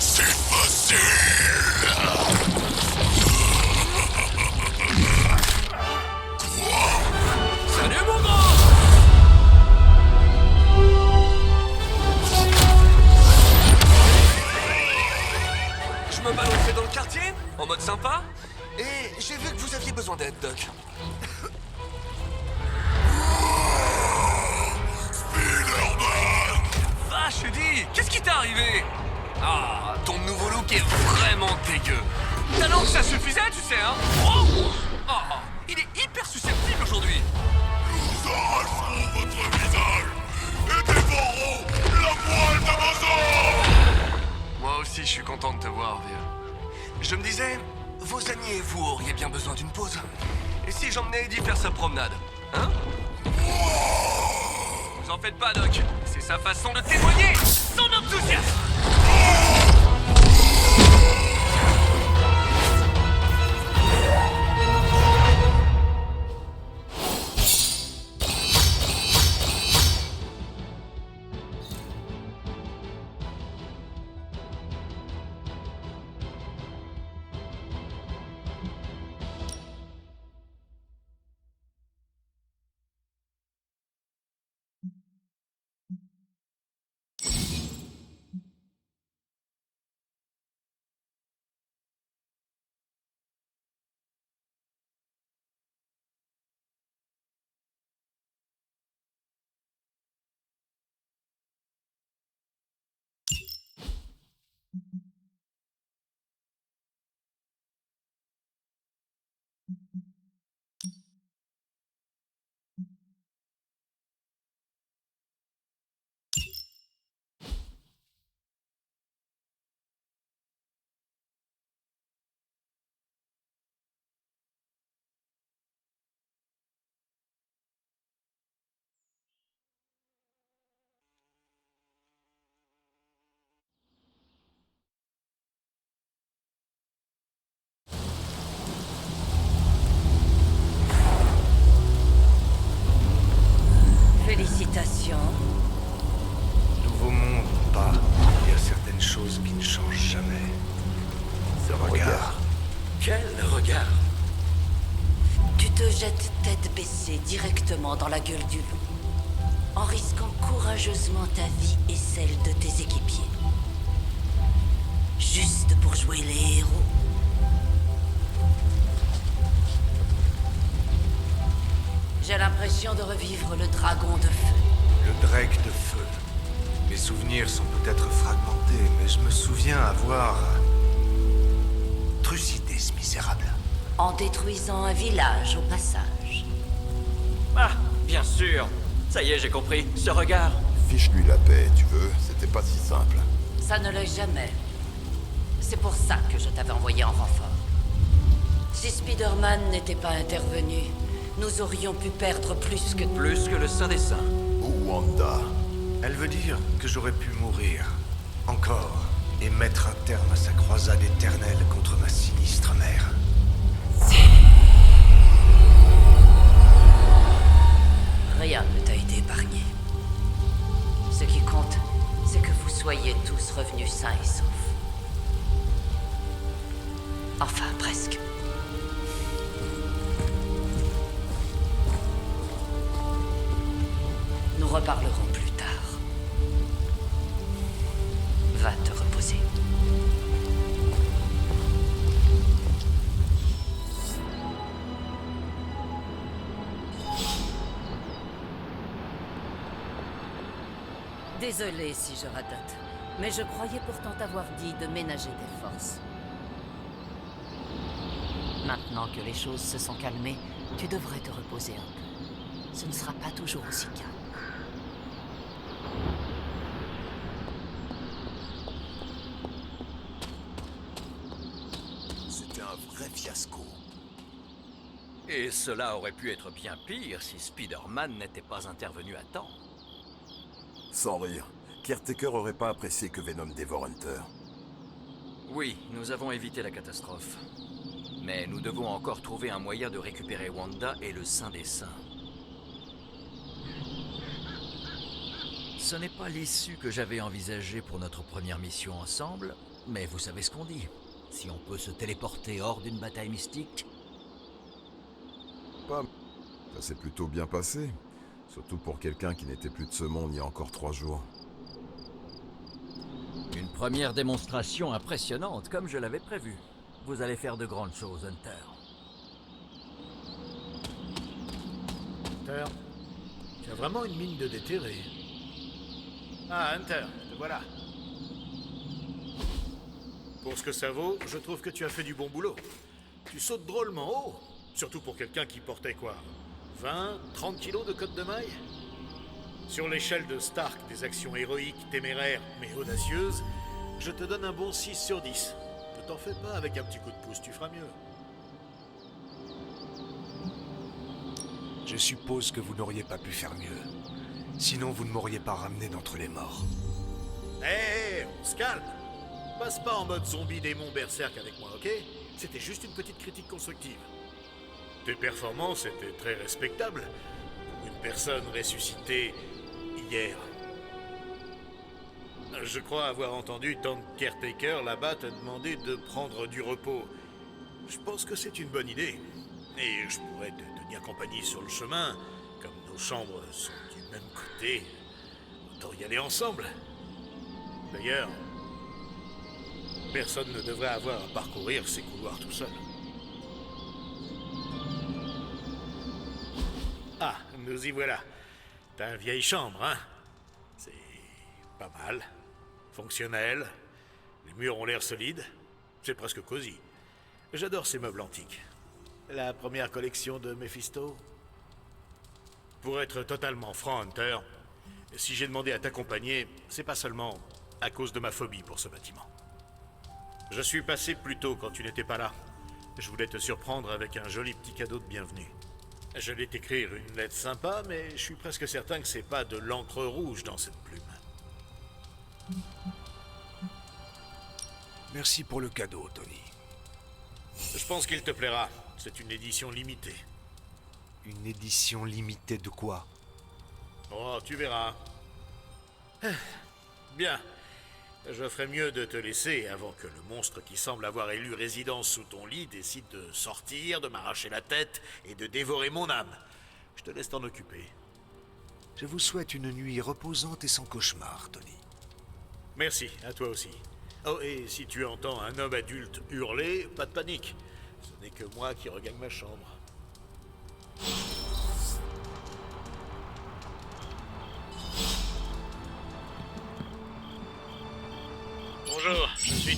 C'est facile. Salut mon grand! Je me balançais dans le quartier, en mode sympa, et j'ai vu que vous aviez besoin d'aide, Doc. Vache, Eddie, qu'est-ce qui t'est arrivé? Ah, ton nouveau look est vraiment dégueu. T'as que ça suffisait, tu sais, hein? Oh, oh, il est hyper susceptible aujourd'hui. Nous arracherons votre visage et dévorerons la moelle d'Amazon. Moi aussi, je suis content de te voir, vieux. Je me disais, vos amis et vous auriez bien besoin d'une pause. Et si j'emmenais Eddie faire sa promenade, hein? Vous en faites pas, Doc. C'est sa façon de témoigner son enthousiasme. Félicitations. Nouveau monde ou pas, il y a certaines choses qui ne changent jamais. Ce regard. Quel regard! Tu te jettes tête baissée directement dans la gueule du loup, en risquant courageusement ta vie et celle de tes équipiers. Juste pour jouer les héros. J'ai l'impression de revivre le dragon de feu. Le Drake de feu. Mes souvenirs sont peut-être fragmentés, mais je me souviens avoir... trucidé ce misérable. En détruisant un village au passage. Ah, bien sûr. Ça y est, j'ai compris. Ce regard. Fiche-lui la paix, tu veux. C'était pas si simple. Ça ne l'est jamais. C'est pour ça que je t'avais envoyé en renfort. Si Spider-Man n'était pas intervenu, nous aurions pu perdre plus que... Plus que le Saint des Saints. Ou Wanda. Elle veut dire que j'aurais pu mourir. Encore. Et mettre un terme à sa croisade éternelle contre ma sinistre mère. Rien ne t'a été épargné. Ce qui compte, c'est que vous soyez tous revenus sains et saufs. Enfin, presque. Nous reparlerons plus tard. Va te reposer. Désolée si je radote, mais je croyais pourtant t'avoir dit de ménager tes forces. Maintenant que les choses se sont calmées, tu devrais te reposer un peu. Ce ne sera pas toujours aussi calme. C'était un vrai fiasco. Et cela aurait pu être bien pire si Spider-Man n'était pas intervenu à temps. Sans rire, Caretaker aurait pas apprécié que Venom dévore Hunter. Oui, nous avons évité la catastrophe. Mais nous devons encore trouver un moyen de récupérer Wanda et le Saint des Saints. Ce n'est pas l'issue que j'avais envisagée pour notre première mission ensemble, mais vous savez ce qu'on dit. Si on peut se téléporter hors d'une bataille mystique... Pas... Ça s'est plutôt bien passé. Surtout pour quelqu'un qui n'était plus de ce monde il y a encore 3 jours. Une première démonstration impressionnante, comme je l'avais prévu. Vous allez faire de grandes choses, Hunter. Hunter, tu as vraiment une mine de déterré. Ah, Hunter, te voilà. Pour ce que ça vaut, je trouve que tu as fait du bon boulot. Tu sautes drôlement haut, surtout pour quelqu'un qui portait quoi 20, 30 kilos de côte de maille? Sur l'échelle de Stark des actions héroïques, téméraires, mais audacieuses, je te donne un bon 6 sur 10. Ne t'en fais pas, avec un petit coup de pouce, tu feras mieux. Je suppose que vous n'auriez pas pu faire mieux. Sinon, vous ne m'auriez pas ramené d'entre les morts. Hé, on se calme. Passe pas en mode zombie démon berserk avec moi, ok? C'était juste une petite critique constructive. Tes performances étaient très respectables pour une personne ressuscitée hier. Je crois avoir entendu Tante Caretaker là-bas te demander de prendre du repos. Je pense que c'est une bonne idée. Et je pourrais te tenir compagnie sur le chemin. Comme nos chambres sont du même côté, autant y aller ensemble. D'ailleurs, personne ne devrait avoir à parcourir ces couloirs tout seul. Ah, nous y voilà. T'as une vieille chambre, hein? C'est pas mal. Fonctionnel. Les murs ont l'air solides. C'est presque cosy. J'adore ces meubles antiques. La première collection de Mephisto. Pour être totalement franc, Hunter, si j'ai demandé à t'accompagner, c'est pas seulement à cause de ma phobie pour ce bâtiment. Je suis passé plus tôt quand tu n'étais pas là. Je voulais te surprendre avec un joli petit cadeau de bienvenue. Je vais t'écrire une lettre sympa, mais je suis presque certain que c'est pas de l'encre rouge dans cette plume. Merci pour le cadeau, Tony. Je pense qu'il te plaira. C'est une édition limitée. Une édition limitée de quoi? Oh, tu verras. Bien. Je ferais mieux de te laisser avant que le monstre qui semble avoir élu résidence sous ton lit décide de sortir, de m'arracher la tête et de dévorer mon âme. Je te laisse t'en occuper. Je vous souhaite une nuit reposante et sans cauchemar, Tony. Merci, à toi aussi. Oh, et si tu entends un homme adulte hurler, pas de panique. Ce n'est que moi qui regagne ma chambre.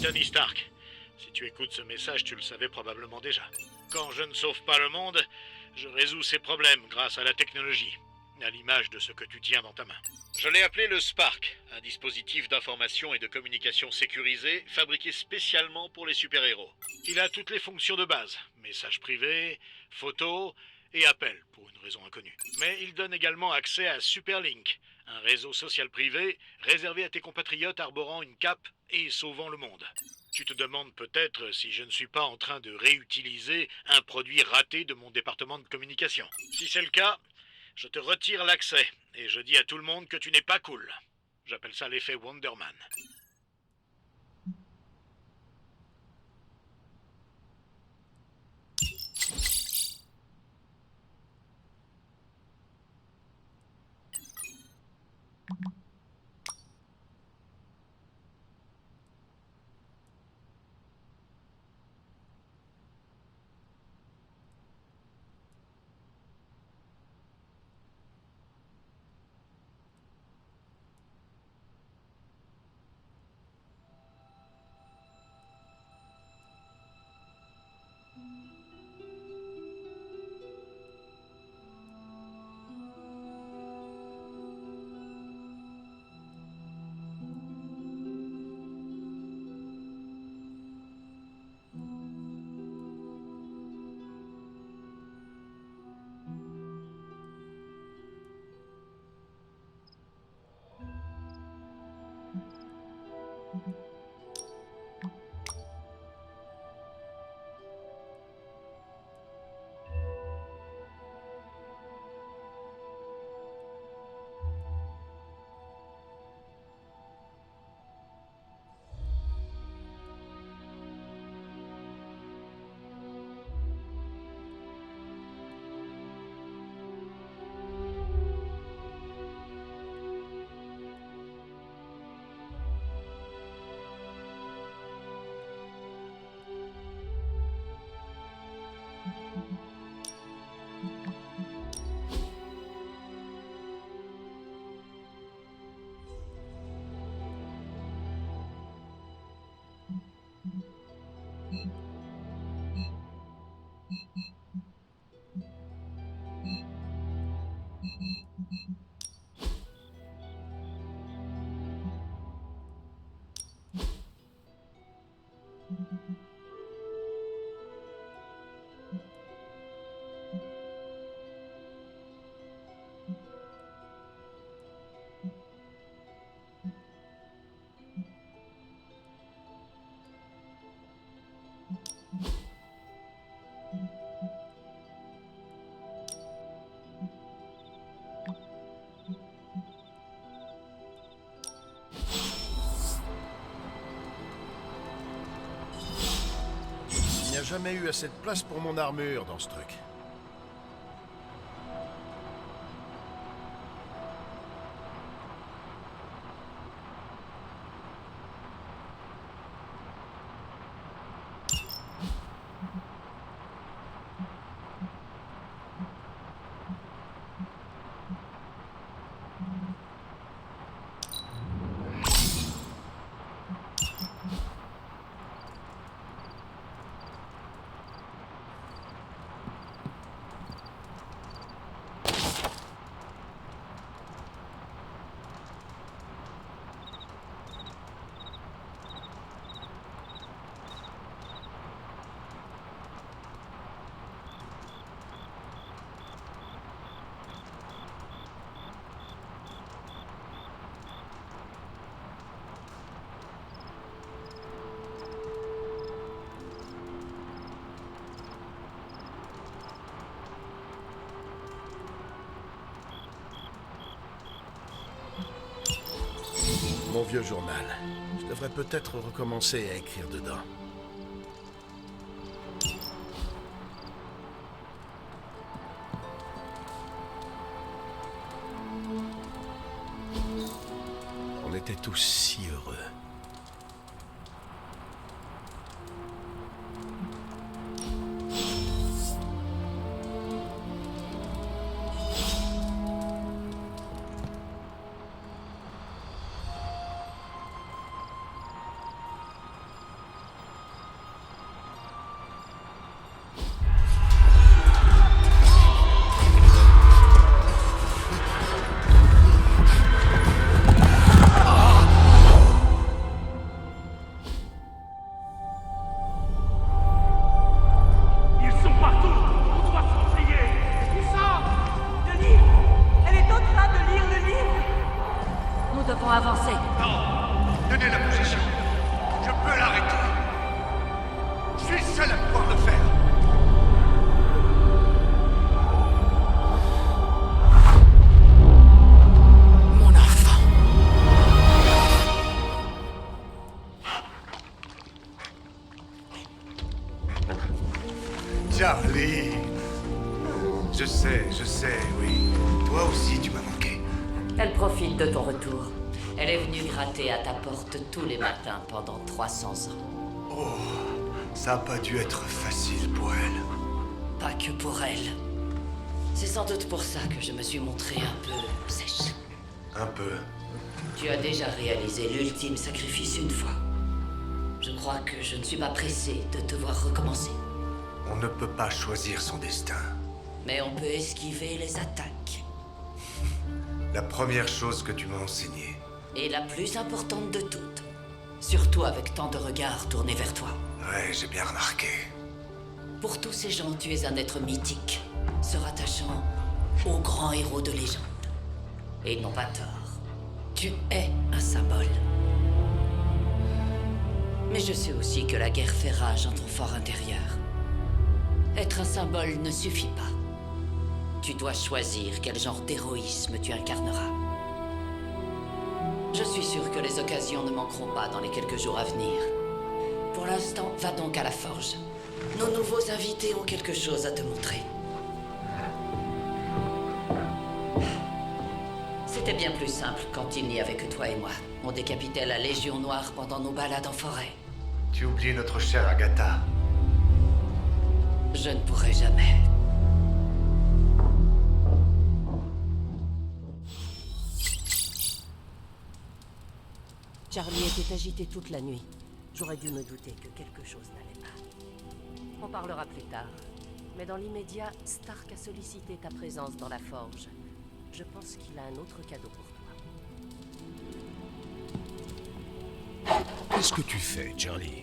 Tony Stark. Si tu écoutes ce message, tu le savais probablement déjà. Quand je ne sauve pas le monde, je résous ses problèmes grâce à la technologie, à l'image de ce que tu tiens dans ta main. Je l'ai appelé le Spark, un dispositif d'information et de communication sécurisé, fabriqué spécialement pour les super-héros. Il a toutes les fonctions de base, messages privés, photos et appels, pour une raison inconnue. Mais il donne également accès à Superlink, un réseau social privé réservé à tes compatriotes arborant une cape et sauvant le monde. Tu te demandes peut-être si je ne suis pas en train de réutiliser un produit raté de mon département de communication. Si c'est le cas, je te retire l'accès et je dis à tout le monde que tu n'es pas cool. J'appelle ça l'effet Wonder Man. Il n'y a jamais eu assez de place pour mon armure dans ce truc. Mon vieux journal. Je devrais peut-être recommencer à écrire dedans. On était tous si heureux. Je sais, oui. Toi aussi, tu m'as manqué. Elle profite de ton retour. Elle est venue gratter à ta porte tous les matins pendant 300 ans. Oh, ça a pas dû être facile pour elle. Pas que pour elle. C'est sans doute pour ça que je me suis montrée un peu sèche. Un peu. Tu as déjà réalisé l'ultime sacrifice une fois. Je crois que je ne suis pas pressé de te voir recommencer. On ne peut pas choisir son destin. Mais on peut esquiver les attaques. La première chose que tu m'as enseignée. Et la plus importante de toutes. Surtout avec tant de regards tournés vers toi. Ouais, j'ai bien remarqué. Pour tous ces gens, tu es un être mythique, se rattachant aux grands héros de légende. Et ils n'ont pas tort. Tu es un symbole. Mais je sais aussi que la guerre fait rage en ton fort intérieur. Être un symbole ne suffit pas. Tu dois choisir quel genre d'héroïsme tu incarneras. Je suis sûr que les occasions ne manqueront pas dans les quelques jours à venir. Pour l'instant, va donc à la forge. Nos nouveaux invités ont quelque chose à te montrer. C'était bien plus simple quand il n'y avait que toi et moi. On décapitait la Légion Noire pendant nos balades en forêt. Tu oublies notre chère Agatha. Je ne pourrai jamais. Charlie était agité toute la nuit. J'aurais dû me douter que quelque chose n'allait pas. On parlera plus tard. Mais dans l'immédiat, Stark a sollicité ta présence dans la forge. Je pense qu'il a un autre cadeau pour toi. Qu'est-ce que tu fais, Charlie?